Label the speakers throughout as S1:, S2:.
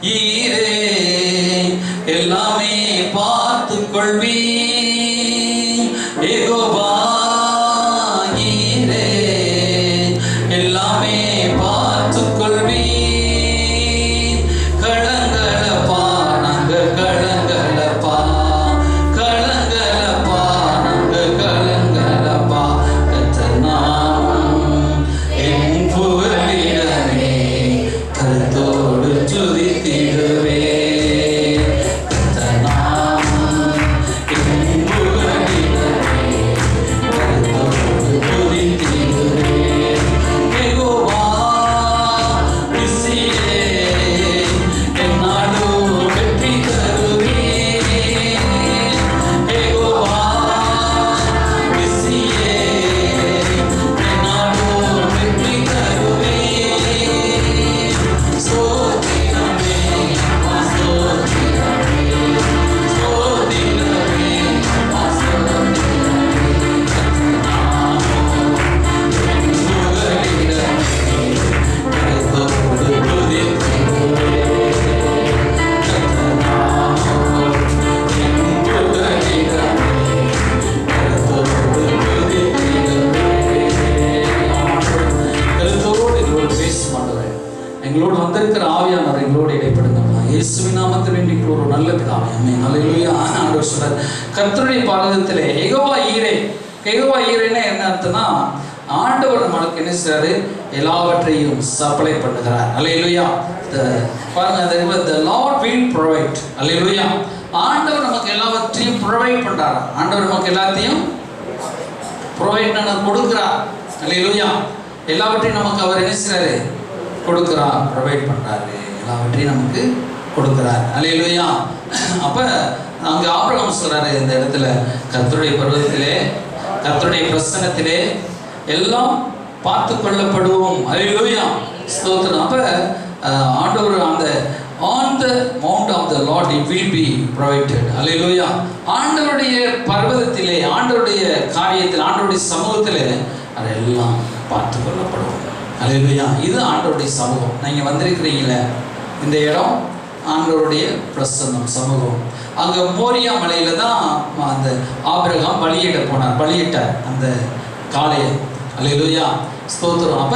S1: ஈரே எல்லாமே பார்த்து கொள்வி. யெகோவா ஈரே எல்லாமே பார்த்து கொள்வி. கலங்கலப்பா நாங்க கலங்கலப்பா, கலங்கலப்பா நாங்க கலங்கலப்பா. கர்த்தர் நாமம் என் புகலிடமே, கருத்தோடு துதித்திடுவே. கர்த்தர் நாமம் என் புகலிடமே, கருத்தோடு துதித்திடுவே. யெகோவா நிசியே என்னாலும் வெற்றி தருவே. யெகோவா நிசியே என்னாலும் வெற்றி தருவே. ஸ்தோத்திரமே ஸ்தோத்திரமே ஸ்தோத்திரமே எங்களோடு வந்திருக்கிற ஆவியானவர் எங்களோடு இடைப்படுங்கப்பா. இயேசுவின் நாமத்தில் இன்றைக்கு ஒரு நல்ல பிதாவே. ஆமென். ஹல்லேலூயா. ஆண்டவர் சொல்றார், கர்த்தருடைய பாதத்திலே யெகோவா ஈரே. யெகோவா ஈரேன்னா என்ன அர்த்தம்னா, ஆண்டவர் நம்மளுக்கு என்ன செய்றாரு, எல்லாவற்றையும் சப்ளை பண்ணுகிறார். ஹல்லேலூயா. பாருங்க, the Lord will provide. ஹல்லேலூயா. ஆண்டவர் நமக்கு எல்லாவற்றையும் ப்ரொவைட் பண்றார். ஆண்டவர் நமக்கு எல்லாத்தையும் ப்ரொவைட் பண்ண கொடுக்கிறார். ஹல்லேலூயா. எல்லாவற்றையும் நமக்கு அவர் என்ன செய்றாரு, கொடுக்கிறார், ப்ரொவைட் பண்றாரு, எல்லாவற்றையும் நமக்கு கொடுக்கிறார். ஹல்லேலூயா. அப்ப அங்க ஆபிரகாம் சொல்றாரு இந்த இடத்துல, கர்த்தருடைய பர்வதத்திலே கர்த்தருடைய பிரசன்னத்திலே எல்லாம் பார்த்து கொள்ளப்படுவோம். ஹல்லேலூயா. ஸ்தோத்திரம். அப்ப ஆண்டவர் அந்த on the mount of the Lord it will be provided. ஹல்லேலூயா. ஆண்டவருடைய பர்வதத்திலே, ஆண்டவருடைய காரியத்தில், ஆண்டவருடைய சமூகத்திலே அதெல்லாம் பார்த்து கொள்ளப்படுவோம். ஹல்லேலூயா. இது ஆண்டவருடைய சமூகம். நீங்க வந்திருக்கிறீங்களே, இந்த இடம் ஆண்டவருடைய பிரசன்னம், சமூகம். அங்க மோரியா மலையில தான் அந்த ஆபிரகாம் பலியிட போனார், பலியிட்டார் அந்த காளையை. ஹல்லேலூயா. ஸ்தோத்திரம். அப்ப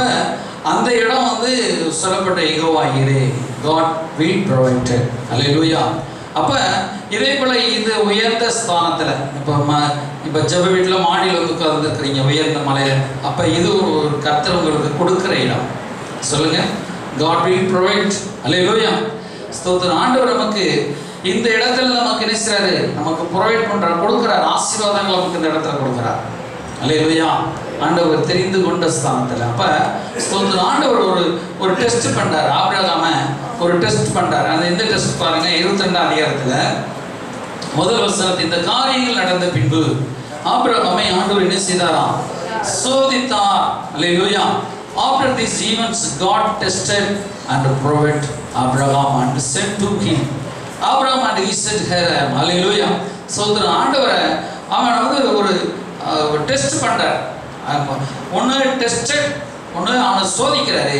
S1: அந்த இடம் வந்து சொல்லப்பட்ட யெகோவா ஈரே, God will provide. ஹல்லேலூயா. அப்ப இதே போல இது உயர்ந்த ஸ்தானத்துல, இப்ப ஜெப வீட்டுல மாடியில் வந்து உட்கார்ந்துருக்கிறீங்க உயர்ந்த மலையில, அப்ப இது ஒரு கர்த்தர் உங்களுக்கு கொடுக்கிற இடம். சொல்லுங்க, God will provide. ஹல்லேலூயா. ஸ்தோத்திரம். ஆண்டவர் நமக்கு இந்த இடத்துல நமக்கு என்ன செய்றாரு, நமக்கு ப்ரொவைட் பண்றார், கொடுக்கிறார். ஆசீர்வாதங்கள் நமக்கு இந்த இடத்துல கொடுக்கிறார். ஹல்லேலூயா. ஆண்டவர் தெரிந்து கொண்ட ஸ்தானத்துல. அப்ப ஸ்தோத்திரம். ஆண்டவர் ஒரு டெஸ்ட் பண்றார், ஆபிரகாம ஒரு டெஸ்ட் பண்றார். அது எந்த டெஸ்ட் பாருங்க, 22ஆம் அதிகாரத்துல முதல் வசனத்தில், இந்த காரியங்கள் நடந்த பின்பு ஆபிரகாமை ஆண்டவர் என்ன செய்தாராம், சோதித்தார். ஹல்லேலூயா. After these events God tested and proved Abraham and said to him, Abraham and he said here I am. ஹல்லேலூயா. சோதரன். ஆண்டவரை அவன் வந்து ஒரு டெஸ்ட் பண்றார். ஒன்று டெஸ்டட், ஒன்று அவனை சோதிக்கிறாரு.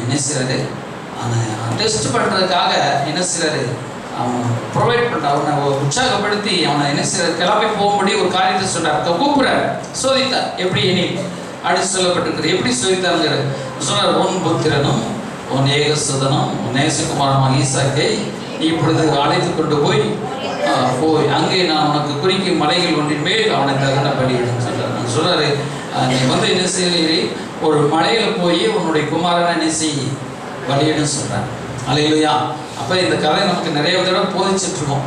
S1: என்ன செய்றாரு, அவனை டெஸ்ட் பண்றதுக்காக என்ன செய்றாரு, அவன் ப்ரொவைட் பண்ற, அவனை உற்சாகப்படுத்தி அவனை என்ன செய்றாரு, கிளம்பி போகும்படி ஒரு காரியத்தை சொல்றார், கூப்பிடுறார், சோதித்தார். எப்படி இனி அடிச்சு சொல்லப்பட்டிருக்கிறது, எப்படி சோதித்தாருங்கிற சொன்னார். உன் புத்திரனும் உன் ஏகசுதனும் உன் நேசகுமாரமாக ஈசாக்கை இப்பொழுது அழைத்து கொண்டு போய் அங்கே நான் உனக்கு குறிக்கும் மலைகள் ஒன்றின் மேல் அவனை தகுந்த பலியிடும் சொல்றாரு. சொல்றாரு, நீ வந்து என்ன செய்ய, ஒரு மலையில போய் உன்னுடைய குமாரனை என்ன செய்ய பலியிடும் சொல்றாரு. ஹல்லேலூயா. அப்ப இந்த கதை நமக்கு நிறைய தடவை போதிச்சுட்டு இருக்கோம்,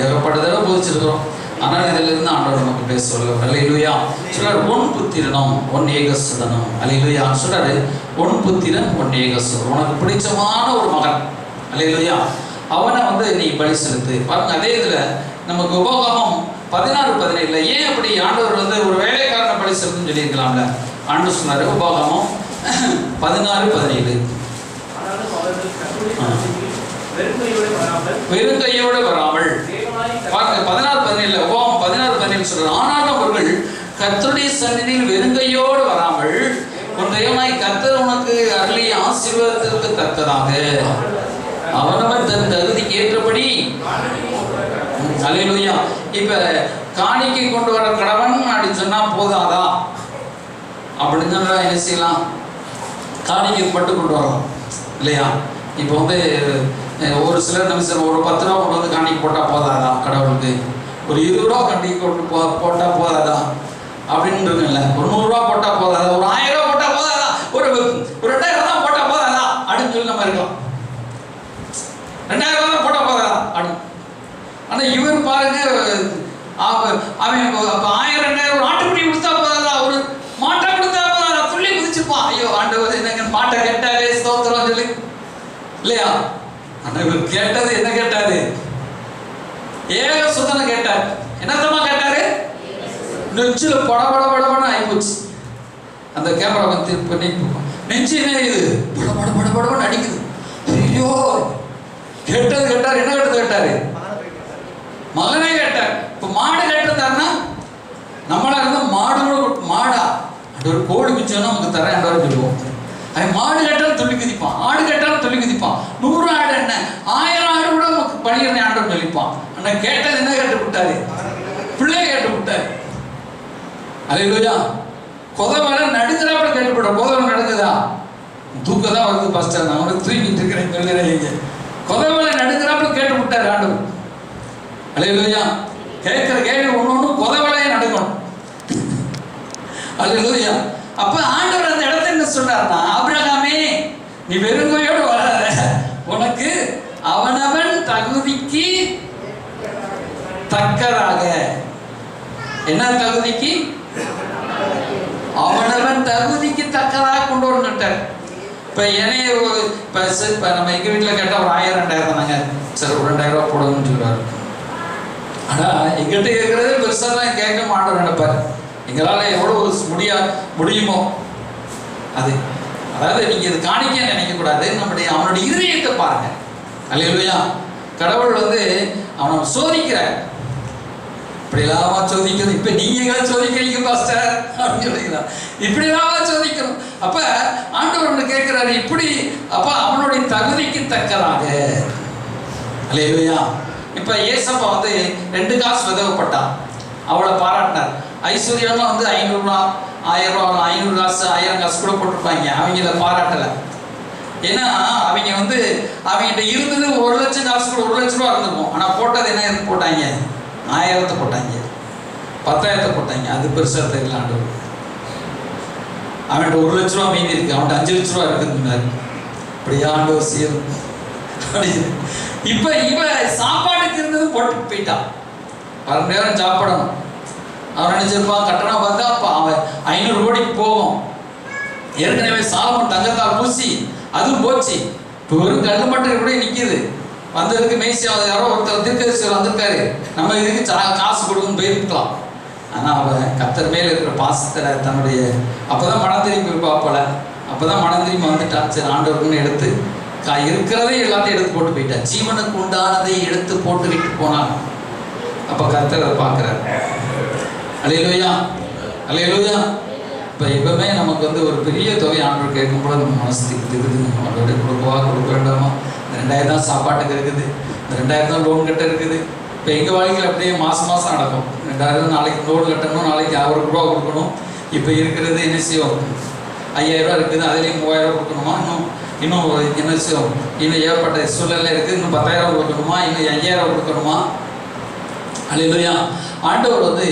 S1: ஏகப்பட்ட தடவை போதிச்சிருக்கிறோம். ஆனால் இதுல இருந்து ஆண்டவர் நமக்கு பேச சொல்ல. ஹல்லேலூயா. சொல்றாரு, உன் புத்திரனும் உன் ஏகசுதனும். ஹல்லேலூயா. சொல்றாரு, உன் புத்திரன் உன் ஏகசுதன், உனக்கு பிடிச்சமான ஒரு மகன். ஹல்லேலூயா. அவனை வந்து நீ பலி செலுத்து. பாருங்க, அதே இதுல நமக்கு உபகாமம் 16:17 ஏன் அப்படி ஆண்டவர் வந்து ஒரு வேலைக்காரனை பலி செலுத்துன்னு சொல்லியிருக்கலாம்ல. ஆண்டவர் சொன்னாரு, உபகாமம் 16:17 வெறுங்கையோடு வராமல். பாருங்க, 16:17 உபகாமம் 16:17 சொல்றாரு, ஆனாலும் அவர்கள் கர்த்தருடைய சந்நிதியில் வெறுங்கையோடு வராமல் உன் தேவனாய் கர்த்தர் உனக்கு அருளிய ஆசீர்வாதத்திற்கு தக்கதாக அவன் அல்லேலூயா. இப்ப காணிக்கை கொண்டு வர கடவன் அப்படின்னு சொன்னா போதாதா அப்படின்னு சொன்னா என்ன செய்யலாம்? காணிக்கை பட்டு கொண்டு வரலாம் இல்லையா? இப்போ வந்து ஒரு சிலர் நிமிஷம் ஒரு 10 ரூபா கொண்டு வந்து காணிக்கை போட்டால் போதாதா? கடவுளுக்கு ஒரு 20 ரூபா காணிக்கை கொண்டு போட்டால் போதாதா அப்படின்னு இருக்குல்ல. ஒரு 100 ரூபா போட்டால் போதாதா? ஒரு 1000 ரூபா போட்டால் போதாதா? ஒரு 2000 தான் போட்டால் போதாதா அப்படின்னு சொல்லி நம்ம இருக்கலாம். 2000 ரூபா தான் போட்டால் போதாதா அப்படின்னு. ஆனால் இவர் பாருங்க, அவன் 1000 2000 ஒரு ஆட்டுக்குட்டி கொடுத்தா போதாதா? ஒரு மாட்டை கொடுத்தா போதாதா? துள்ளி குதிச்சுப்பான். ஐயோ ஆண்டவர் என்னங்க மாட்டை கேட்டாலே ஸ்தோத்திரம் சொல்லி இல்லையா? ஆனா இவர் கேட்டது என்ன கேட்டாரு? ஏக சுதனை கேட்டார். என்னத்தமா கேட்டாரு? நெஞ்சில படபடபடபடன்னு ஆயிப்போச்சு. அந்த கேமரா வந்து பண்ணி நெஞ்சு என்ன இது படபடபடபடன்னு அடிக்குது. ஐயோ கேட்டது கேட்டார். என்ன கேட்டது கேட்டாரு? மகனே கேட்டார். இப்ப மாடு கேட்டிருந்தாருன்னா நம்மளா இருந்தா மாடா ஒரு கோழி குச்சோன்னா நமக்கு தரேன் சொல்லுவோம். அவன் மாடு கேட்டாலும் துள்ளி குதிப்பான், ஆடு கேட்டாலும் துள்ளி குதிப்பான். 100 ஆடு என்ன 1000 ஆடு கூட நமக்கு பணிகிறேன் ஆண்டவர் சொல்லிப்பான். ஆனால் கேட்டது என்ன கேட்டு விட்டாரு? பிள்ளை கேட்டு விட்டாரு. அல்லேலூயா. கொதவலை நடுங்கிறாப்புல கேட்டுவிட. கொதவலை நடுங்குதா? தூக்கம் தான் வருது பாஸ்டர், நான் வந்து தூங்கிட்டு இருக்கிறேன் சொல்லுறேன். கொதவலை நடுங்கிறாப்புல கேட்டு விட்டாரு ஆண்டவர். அல்லேலூயா. கேட்கிற கேள்வி ஒண்ணு கொதவலையே நடுங்கணும். அல்லேலூயா. அப்ப ஆண்டவர் அந்த இடத்துல என்ன சொல்றாருன்னா, ஆபிரகாமே நீ வெறுங்கையோடு வராத, உனக்கு அவனவன் தகுதிக்கு தக்கதாக. என்ன தகுதிக்கு? அவனவன் தகுதிக்கு தக்கதாக கொண்டு வரணுட்டார். இப்ப என்னைய இப்ப நம்ம எங்க வீட்டுல கேட்டா ஒரு 1000 2000 தாங்க, சரி ஒரு 2000 ரூபாய் போடணும்னு சொல்லுவாரு. ஆனா எங்கிட்ட கேட்கறது பெருசா தான் கேட்க மாட்டோம் நினைப்பாரு. எங்களால் எவ்வளோ முடியுமோ அது. அதாவது நீங்கள் இது காணிக்க நினைக்கக்கூடாது, அவனுடைய இதயத்தை பாருங்க. அல்லேலூயா. கடவுள் வந்து அவனை சோதிக்கிறார். இப்படிலாமா சோதிக்கணும்? இப்போ நீங்கள் சோதிக்கிறீங்க பாஸ்டர் அப்படின்னு சொல்லிங்களா? இப்படிலாமா சோதிக்கணும்? அப்போ ஆண்டவர் ஒன்று கேட்குறாரு, இப்படி அப்போ அவனுடைய தகுதிக்கு தக்கதாக. அல்லேலூயா. இப்போ ஏசப்பா வந்து 2 காசு விதவப்பட்டான், அவளை பாராட்டினார். ஐஸ்வர்யம்லாம் வந்து 500 ரூபா 1000 ரூபா 500 காசு 1000 காசு கூட போட்டிருப்பாங்க. அவங்க இதை பாராட்டலை. ஏன்னா அவங்க வந்து அவங்ககிட்ட இருந்தது 1 லட்சம் காசு கூட 1 லட்ச ரூபா இருந்திருக்கும். ஆனால் போட்டது என்ன எதுக்கு போட்டாங்க? 1000 போட்டாங்க, 10,000 போட்டாங்க. அது பெருசாக தெரியல ஆண்டவர். அவன்கிட்ட 1 லட்ச ரூபா மீதி இருக்கு, அவன்கிட்ட 5 லட்ச ரூபா இருக்குதுன்னாரு. இப்படியா ஆண்டவர் செய்யும்? இப்ப இவ சாப்பாடுக்கு இருந்தது போட்டு போயிட்டான். 1 நேரம் சாப்பிடணும். அவன் நினைச்சிருப்பான் கட்டணம் பார்த்தா அப்ப அவன் 500 கோடிக்கு போகும். ஏற்கனவே சாலமோன் தங்கத்தால் பூசி அதுவும் போச்சு. இப்போ வெறும் கல்லு மட்டும் கூட நிற்கிது. வந்ததுக்கு மேய்ச்சி யாரோ ஒருத்தர் தீர்க்கதரிசி வந்திருக்காரு, நம்ம இதுக்கு காசு கொடுக்கணும்னு போயிருக்கலாம். ஆனால் அவன் கர்த்தர் மேல இருக்கிற பாசத்தில் தன்னுடைய அப்போதான் மனம் திரும்பி பார்ப்பல, அப்போதான் மனம் திரும்பி வந்துட்டான். சரி ஆண்டவருக்குன்னு எடுத்து இருக்கிறதே எல்லாத்தையும் எடுத்து போட்டு போயிட்டான். ஜீவனுக்கு உண்டானதை எடுத்து போட்டு விட்டு போனான். அப்போ கர்த்தர் அதை பார்க்குறாரு. அல்லேலூயா, அல்லேலூயா. இப்போ எப்பவுமே நமக்கு வந்து ஒரு பெரிய தொகை ஆண்டவர் கேட்கும்போது நம்ம மனசு திக்குது. அவரோட கொடுக்க வேண்டாமா? இந்த 2000 தான் சாப்பாட்டுக்கு இருக்குது, இந்த 2000 தான் லோன் கட்ட இருக்குது. இப்போ எங்கள் வாழ்க்கையில் அப்படியே மாதம் நடக்கும். 2000 நாளைக்கு லோன் கட்டணும், நாளைக்கு 1 ரூபா கொடுக்கணும். இப்போ இருக்கிறது என்ன செய்யும்? 5000 ரூபா இருக்குது, அதுலேயும் 3000 ரூபா கொடுக்கணுமா? இன்னும் என்ன செய்யும்? இன்னும் ஏற்பட்ட சூழலில் இருக்குது, இன்னும் 10,000 கொடுக்கணுமா? இன்னும் 5000 கொடுக்கணுமா? அல்லேலூயா. ஆண்டவர் வந்து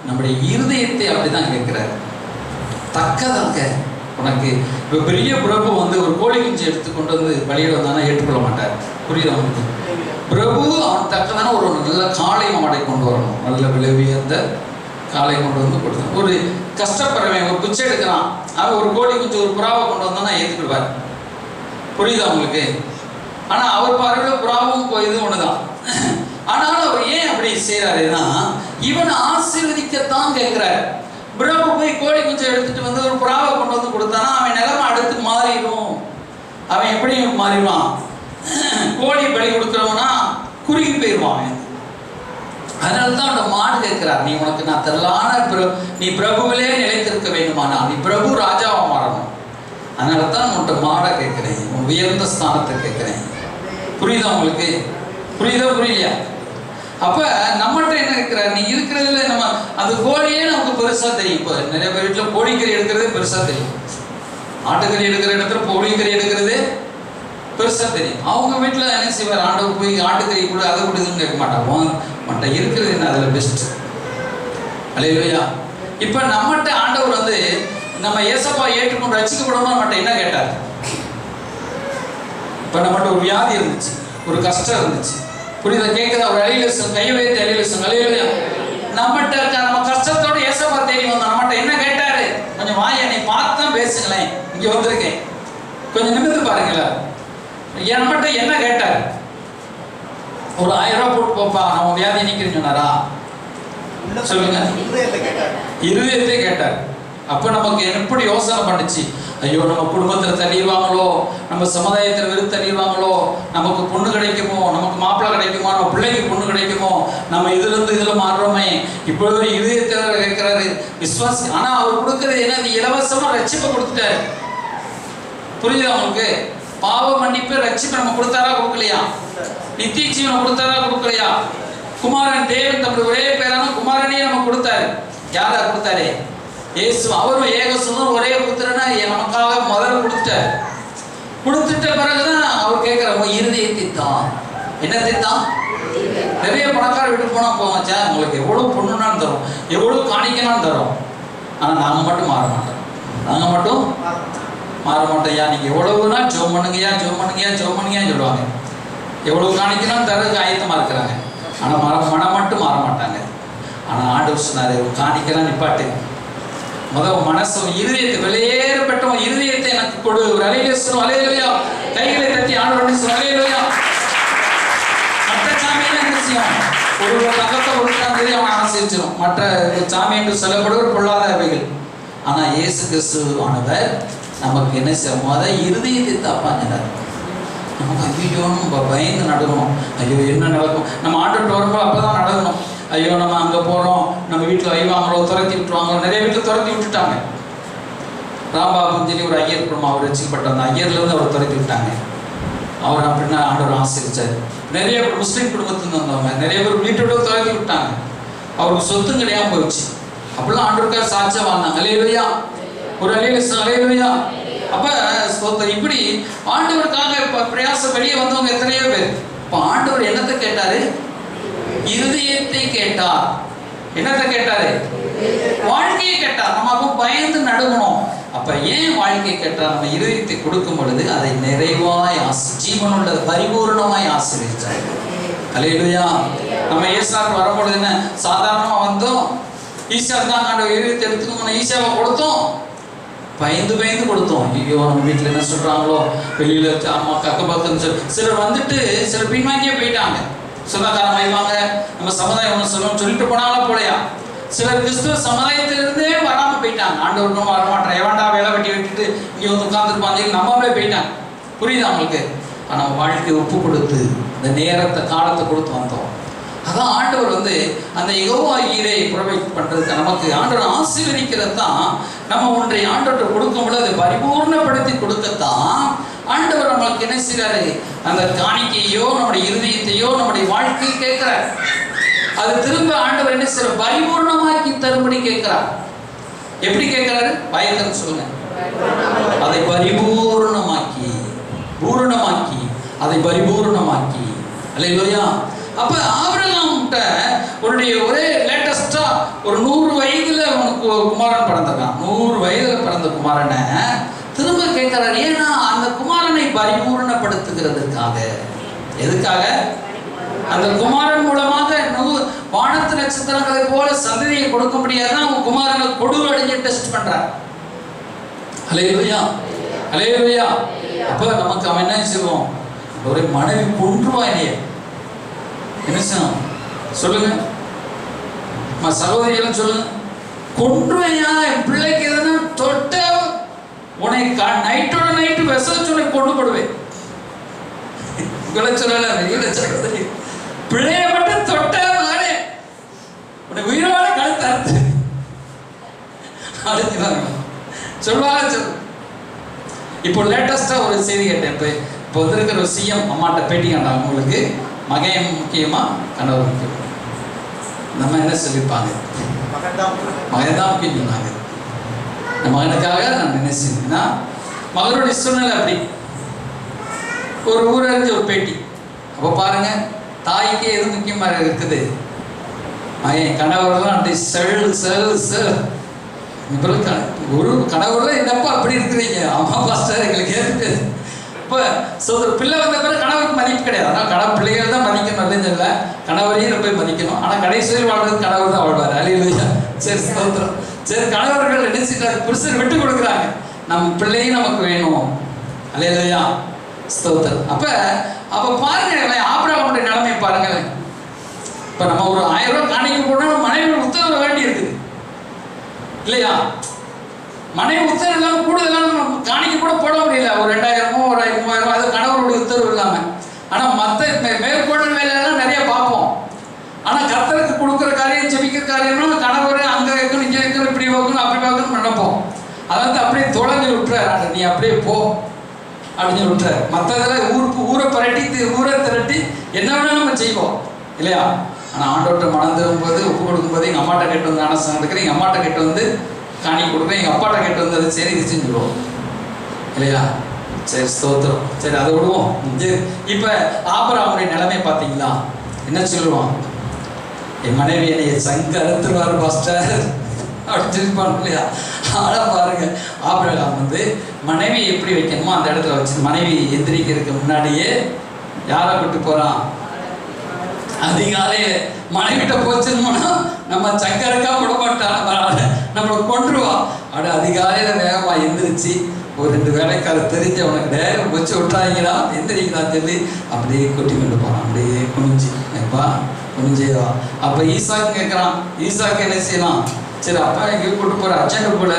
S1: நம்முடைய இருதயத்தை அப்படிதான் கேட்கிறார். தக்கதாக உனக்கு. இப்போ பெரிய பிரபு வந்து ஒரு கோழி குஞ்சு எடுத்து கொண்டு வந்து பலியிட வந்தானா ஏற்றுக்கொள்ள மாட்டார். புரியுது அவனுக்கு? பிரபு அவன் தக்கதான ஒரு நல்ல காளை மாடை கொண்டு வரணும், நல்ல விளைவியந்த காளை கொண்டு வந்து கொடுத்தான். ஒரு கஷ்டப்படுறவன் ஒரு குச்சை எடுக்கிறான், அவன் ஒரு கோழி குஞ்சு ஒரு புறாவை கொண்டு வந்தானா ஏற்றுக்கிடுவார். புரியுதா உங்களுக்கு? ஆனால் அவர் பார்வையில் புறாவும் இது ஒண்ணுதான். ஆனாலும் அவர் ஏன் அப்படி செய்யறாருன்னா, இவனை ஆசீர்வதிக்கத்தான் கேட்கிறார். பிரபு போய் கோழி குஞ்சை எடுத்துட்டு வந்து ஒரு புறாவை கொண்டு வந்து கொடுத்தானா அவன் நிலைமை அடுத்து மாறிடும். அவன் எப்படி மாறிடுவான்? கோழி பலி கொடுக்குறவனா குறுகி போயிடுவான். அதனால தான் அந்த மாடு கேட்கிறார், நீ உனக்கு நான் தரலான நீ பிரபுவிலே நிலைத்திருக்க வேண்டுமானால் நீ பிரபு ராஜாவை மாறணும். அதனால தான் உன்கிட்ட மாடை கேட்கிறேன், உன் உயர்ந்த ஸ்தானத்தை கேட்கிறேன். புரியுதா உங்களுக்கு? புரியுதா புரியலையா? அப்ப நம்மகிட்ட என்ன இருக்கிற நீ இருக்கிறதுல நம்ம அந்த கோழியே நமக்கு பெருசா தெரியும். இப்போ நிறைய பேர் வீட்டுல கோழிக்கறி எடுக்கிறதே பெருசா தெரியும். ஆட்டுக்கறி எடுக்கிற இடத்துல கோழிக்கறி எடுக்கிறதே பெருசா தெரியும். அவங்க வீட்டுல என்ன செய்வார், ஆண்டவர் போய் ஆட்டுக்கறி கூட அதை கொடுதுன்னு கேட்க மாட்டாங்க. மற்ற இருக்கிறது என்ன அதுல பெஸ்ட். அல்லேலூயா. இப்ப நம்மகிட்ட ஆண்டவர் வந்து நம்ம ஏசப்பா ஏற்றுக்கொண்டு ரட்சிக்கப்படணும் நம்மகிட்ட என்ன கேட்டார்? இப்ப நம்மகிட்ட ஒரு வியாதி இருந்துச்சு, ஒரு கஷ்டம் இருந்துச்சு, புரியுதா? கேட்குதா? ஒரு அழிலசம் கையை வைத்து அழிலசம். அல்லேலூயா. நம்மகிட்ட நம்ம கஷ்டத்தோட ஏசப்பா தேடி வந்தோம். நம்மகிட்ட என்ன கேட்டாரு? கொஞ்சம் வாய் என்னை பார்த்து தான் பேசுங்களேன், இங்க வந்திருக்கேன், கொஞ்சம் நிமிர்ந்து பாருங்களேன். நம்மகிட்ட என்ன கேட்டார்? ஒரு 1000 ரூபாய் போட்டு போப்பா நம்ம வியாதி நிக்கிறேன்னு சொன்னாரா? சொல்லுங்க. இருதயத்தை கேட்டார். அப்ப நமக்கு எப்படி யோசனை பண்ணுச்சு? ஐயோ நம்ம குடும்பத்துல தள்ளிடுவாங்களோ, நம்ம சமுதாயத்தில் வெறுத்து தள்ளிடுவாங்களோ, நமக்கு பொண்ணு கிடைக்குமோ, நமக்கு மாப்பிள்ளை கிடைக்குமோ, நம்ம பிள்ளைக்கு பொண்ணு கிடைக்குமோ, நம்ம இதுல இருந்து இதுல மாறுறோமே, இப்படி ஒரு இதயத்தில் கேட்கிறாரு விசுவாசி. ஆனா அவர் கொடுக்கறது என்ன? இலவசமா ரட்சிப்பை கொடுத்துட்டாரு. புரியுதா உங்களுக்கு? பாவ மன்னிப்பு ரட்சிப்பை நம்ம கொடுத்தாரா கொடுக்கலையா? நித்திய ஜீவனை கொடுத்தாரா கொடுக்கலையா? குமாரன் தேவன் தம்முடைய ஒரே பேரான குமாரனையே நம்ம கொடுத்தாரு. யாரா கொடுத்தாரு? இயேசு. அவரும் ஏகசுதன் ஒரே புத்திரனா நமக்காக முதல்ல கொடுத்துட்டார். கொடுத்துட்ட பிறகுதான் அவர் கேட்கிற இருதயத்தை தான். என்னத்தை தான்? நிறைய பணக்கார வீட்டுக்கு போனா போவாச்சா, உங்களுக்கு எவ்வளவு பொண்ணுனாலும் தரும், எவ்வளவு காணிக்கனாலும் தரும். ஆனா நாங்க மட்டும் மாற மாட்டோம். நாங்க மட்டும் மாற மாட்டோம். யா நீங்க எவ்வளவுனா ஜோம் பண்ணுங்கயா, ஜோம் பண்ணுங்கயா, ஜோம் பண்ணுங்கன்னு சொல்லுவாங்க. எவ்வளவு காணிக்கனாலும் தரதுக்கு ஆயத்தமா இருக்கிறாங்க. ஆனா மனம் மட்டும் மாற மாட்டாங்க. ஆனா ஆண்டவர் சொன்னாரு, காணிக்கலாம் நிப்பாட்டு, முதல் மனசு இருதயத்தை வெளியேறப்பட்ட இருதயத்தை எனக்கு கொடு. ஒரு அலையிலேசனம். அல்லேலூயா. கைகளை தட்டி ஆண்டவருடைய அல்லேலூயா. மற்ற சாமியெல்லாம் என்ன செய்யும்? ஒரு தங்கத்தை கொடுத்தாங்க அவன் ஆசைச்சிடும். மற்ற சாமி என்று சொல்லப்படுவது பொல்லாதவைகள். ஆனா இயேசு கிறிஸ்து ஆனவர் நமக்கு என்ன செய்யும்? முதல் இருதயத்தை தாப்பாங்க. நமக்கு ஐயோ நம்ம பயந்து நடக்கணும். ஐயோ என்ன நடக்கும்? நம்ம ஆண்டவர்கிட்ட வரும்போது அப்பதான் நடக்கணும். ஐயோ நம்ம அங்கே போகிறோம், நம்ம வீட்டில் வைவாங்களோ, துரத்தி விட்டுருவாங்களோ. நிறைய வீட்டில் துரத்தி விட்டுட்டாங்க. ராம்பாபுன்னு சொல்லி ஒரு ஐயர் குடும்பம், அவர் ரசிக்கப்பட்ட அந்த ஐயர்லேருந்து அவர் துரத்தி விட்டாங்க. அவர் அப்படின்னா ஆண்டவர் ஆசீர்வதிச்சார். நிறைய பேர் முஸ்லீம் குடும்பத்துலேருந்து வந்தவங்க நிறைய பேர் வீட்டோட துரத்தி விட்டாங்க. அவருக்கு சொத்து கிடையாமல் போயிடுச்சு. அப்படிலாம் ஆண்டவருக்காக சாட்சியாக வாழ்ந்தாங்க. அல்லேலூயா. ஒரு அல்லேலூயா. அப்போ இப்படி ஆண்டவருக்காக பிரயாசம் வெளியே வந்தவங்க எத்தனையோ பேர். இப்போ ஆண்டவர் என்னத்தை கேட்டாரு? இருதயத்தை கேட்டார். என்னத்தை கேட்டாரு? வாழ்க்கையை கேட்டார். நம்ம அப்போ பயந்து நடுங்கணும். அப்ப ஏன் வாழ்க்கையை கேட்டார்? நம்ம இருதயத்தை கொடுக்கும் பொழுது அதை நிறைவாய் ஜீவனுள்ள பரிபூர்ணமாய் ஆசீர்வதிச்சார். அல்லேலூயா. நம்ம ஏசாக்கு வரும்பொழுது என்ன சாதாரணமா வந்தோம், ஈஸியா தான் ஆண்டவர் இருதயத்தை எடுத்துக்கணும், ஈஸியாவை கொடுத்தோம், பயந்து பயந்து கொடுத்தோம். ஐயோ நம்ம வீட்டில் என்ன சொல்றாங்களோ, வெளியில அம்மா அக்க பக்கம்னு சொல்லி சிலர் வந்துட்டு சிலர் பின்வாங்கியே போயிட்டாங்க. சொந்தக்காரன் வைவாங்க, நம்ம சமுதாயம் ஒன்று சொல்லணும் சொல்லிட்டு போனாலும் போலையா. சிலர் கிறிஸ்துவ சமுதாயத்திலிருந்தே வராமல் போயிட்டாங்க. ஆண்டவருக்கும் வரமாட்டேன், எவன்டா வேலை வெட்டி விட்டுட்டு இங்கே வந்து உட்காந்துருப்பாங்க நம்மளே போயிட்டாங்க. புரியுது அவங்களுக்கு? ஆனால் வாழ்க்கை ஒப்பு கொடுத்து இந்த நேரத்தை காலத்தை கொடுத்து வந்தோம். அதான் ஆண்டவர் வந்து அந்த யெகோவா ஈரே ப்ரொவைட் பண்றதுக்கு நமக்கு ஆண்டவர் ஆசீர்வதிக்கிறது தான். நம்ம ஒன்றை ஆண்டவர் கொடுக்கும் பொழுது அதை பரிபூர்ணப்படுத்தி கொடுக்கத்தான் ஆண்டவர் நமக்கு என்ன செய்றாரு? அந்த காணிக்கையோ நம்முடைய இருதயத்தையோ நம்முடைய வாழ்க்கையை கேட்கிறார். அது திரும்ப ஆண்டவர் என்ன செய்யற? பரிபூர்ணமாக்கி தரும்படி கேட்கிறார். எப்படி கேட்கிறாரு? பயத்தன்னு சொல்லுங்க. அதை பரிபூர்ணமாக்கி, பூரணமாக்கி, அதை பரிபூர்ணமாக்கி. அல்லேலூயா. அப்ப ஆபிரகாம்கிட்ட உன்னுடைய ஒரே லேட்டஸ்டா ஒரு 100 வயதுல உனக்கு குமாரன் பிறந்திருக்கான். 100 வயதுல பிறந்த குமாரனை திரும்ப கேட்கிறார். ஏன்னா அந்த குமாரனை பரிபூர்ணப்படுத்துகிறதுக்காக. எதுக்காக? அந்த குமாரன் மூலமாக வானத்து நட்சத்திரங்களை போல சந்ததியை கொடுக்க முடியாதுன்னா அவங்க குமாரனை கொடு அடைஞ்சு டெஸ்ட் பண்றார். அல்லேலூயா. அல்லேலூயா. அப்ப நமக்கு அவன் என்ன செய்வோம்? ஒரு மனைவி கொன்றுவானே என்ன செய்யணும் சொல்லுங்க. சகோதரிகளும் சொல்லுங்க. கொன்றுவையா என் பிள்ளைக்கு எதுனா தொட்ட உன்னை நைட்டோட நைட்டு விசரிச்சு உன்னை கொண்டு போடுவேன். சொல்லல வெளியில சொல்றது. பிள்ளைய மட்டும் தொட்ட மகனே உன்னை உயிரோட கழுத்து அறுத்து அழுத்தினாங்க சொல்லுவாங்க. இப்போ லேட்டஸ்டா ஒரு செய்தி கேட்டேன். இப்போ வந்திருக்கிற ஒரு சிஎம் அம்மாட்ட பேட்டி கண்டாங்க. உங்களுக்கு மகன் முக்கியமா கணவர் முக்கியம்? நம்ம என்ன சொல்லியிருப்பாங்க? மகன் தான் முக்கியம் சொன்னாங்க. மகனுக்காக நான் என்ன செஞ்சேன்னா, மகனுடைய சூழ்நிலை அப்படி. ஒரு ஊரறிஞ்ச ஒரு பேட்டி. அப்போ பாருங்க, தாய்க்கு எது முக்கியமாக இருக்குது? மகன் கணவரெல்லாம் அப்படி ஒரு கணவர்லாம் என்னப்பா அப்படி இருக்கிறீங்க? அம்மா பாஸ்டர் எங்களுக்கு ஏற்று. இப்போ பிள்ளை வந்த பிறகு கணவருக்கு மதிப்பு கிடையாது. ஆனால் பிள்ளைகள் தான் மதிக்கணும் இல்லைன்னு, கணவரையும் ரொம்ப மதிக்கணும். ஆனால் கடைசியில் வாழ்றது கணவர் தான் வாழ்வார். அல்லேலூயா. சரி, ஸ்தோத்திரம். சரி, கணவர்கள் என்ன செய்யறாரு? புருஷர் விட்டு கொடுக்குறாங்க. நம்ம பிள்ளையும் நமக்கு வேணும். அல்லேலூயா. ஸ்தோத்திரம். அப்போ பாருங்க, ஆபிரகாமுடைய நிலைமை பாருங்க. இப்போ நம்ம ஒரு 1000 ரூபாய் காணிக்க போனால் மனைவி உத்தரவு வேண்டி இருக்குது இல்லையா? மனைவி உத்தரவு இல்லாமல் கூடுதலாக நம்ம காணிக்க கூட போட முடியல. ஒரு 2000 ஒரு 3000, அது கணவருடைய உத்தரவு இல்லாமல். ஆனால் மற்ற மேற்கொள்ள வேலையெல்லாம் நிறைய பார்ப்போம். ஆனால் கர்த்தருக்கு கொடுக்குற காரியம், ஜெபிக்கிற காரியம்னா கணவர் அங்கே வைக்கணும், இங்கே வைக்கணும், இப்படி வைக்கணும், அப்படி வைக்கணும்னு நினைப்போம். அதாவது அப்படியே தொலைஞ்சு விட்டுறாரு. நீ அப்படியே போ அப்படின்னு விட்டுறாரு. மற்றதெல்லாம் ஊரை திரட்டி என்ன வேணாலும் நம்ம செய்வோம் இல்லையா? ஆனால் ஆண்டோட்ட மனம் திரும்பும்போது, ஒப்பு கொடுக்கும்போது, எங்கள் அம்மாட்ட கேட்டு வந்து ஆனசம் எடுக்கிறேன், எங்கள் அம்மாட்ட கேட்டு வந்து காணி கொடுப்பேன், எங்கள் அப்பாட்ட கேட்டு வந்து அது சரி இது செஞ்சுருவோம் இல்லையா? சரி, ஸ்தோத்திரம். சரி, அதை விடுவோம். இப்போ ஆபிரகாமுடைய நிலைமை பார்த்தீங்களா? என்ன சொல்லுவான்? என் மனைவி என்னைய சங்க அறுத்துருவார் பாஸ்டர் அப்படின்னு சொல்லிப்பாங்க இல்லையா? ஆனால் பாருங்க, ஆபிரகாம் வந்து மனைவி எப்படி வைக்கணுமோ அந்த இடத்துல வச்சு, மனைவி எந்திரிக்கிறதுக்கு முன்னாடியே யாரை கூட்டு போகிறான்? அதிகாலையில் மனைவிட்ட போச்சுன்னா நம்ம சங்கருக்கா விட மாட்டான், நம்மளை கொண்டுருவான். அப்படி அதிகாலையில் வேகமாக எந்திரிச்சு ஒரு 2 வேலைக்கார தெரிஞ்சவனுக்கு நேரம் வச்சு விட்டாங்களா எந்திரிக்கிறான் சொல்லி அப்படியே கொட்டி கொண்டு போகிறான். அப்படியே குனிஞ்சு எப்பா குனிஞ்சேவா. அப்போ ஈசாக்கு கேட்குறான். ஈசாக்கு என்ன செய்யலாம்? சரி, அப்பா எங்கேயும் கூட்டு போகிற அர்ஜென்ட் போல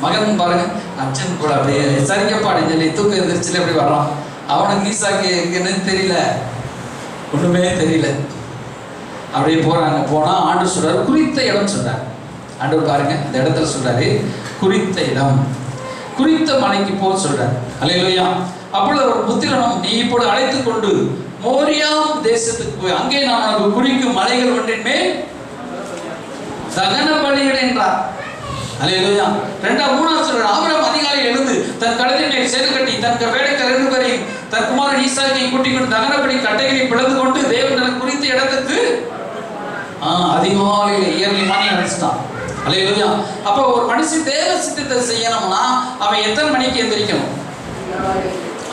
S1: மகன் பாருங்க, அர்ஜென்ட் போல அப்படியே சரிங்கப்பா அப்படின்னு சொல்லி தூக்கம் எந்திரிச்சில அப்படி வர்றான். அவனுக்கு ஈசாக்கு என்னன்னு தெரியல, ஒன்றுமே தெரியல. அப்படியே போகிறாங்க. போனால் ஆண்டு சொல்கிறார், குறித்த இடம் சொல்கிறார். ஆண்டவர் பாருங்க, அந்த இடத்துல சொல்கிறாரு, குறித்த இடம், குறித்த மலைக்கு போக சொல்கிறார். அல்லேலூயா. அப்பொழுது ஒரு புத்திரனும், நீ இப்பொழுது அழைத்து கொண்டு மோரியாம் தேசத்துக்கு போய் அங்கே நான் உனக்கு குறிக்கும் மலைகள் ஒன்றின் மேல் தகன பலிகள் என்றார். அல்லேலூயா. 3 சொல்கிறார், ஆபிரகாம் அதிகாலையில் எழுந்து தன் கழுதையின் மேல் சேது கட்டி தன் வேலைக்காரர் 2 பேரையும் தன் குமாரன் ஈசாக்கை கூட்டிக் கொண்டு தகனபலி கட்டைகளை பிளந்து கொண்டு தேவன் தனக்கு குறித்த இடத்துக்கு அதிகாலையில் ஏர்லி மார்னிங் அழைச்சிட்டான். அல்லேலூயா. அப்போ ஒரு மனுஷன் தேவ சித்தத்தை செய்யணும்னா அவன் எத்தனை மணிக்கு எந்திரிக்கணும்?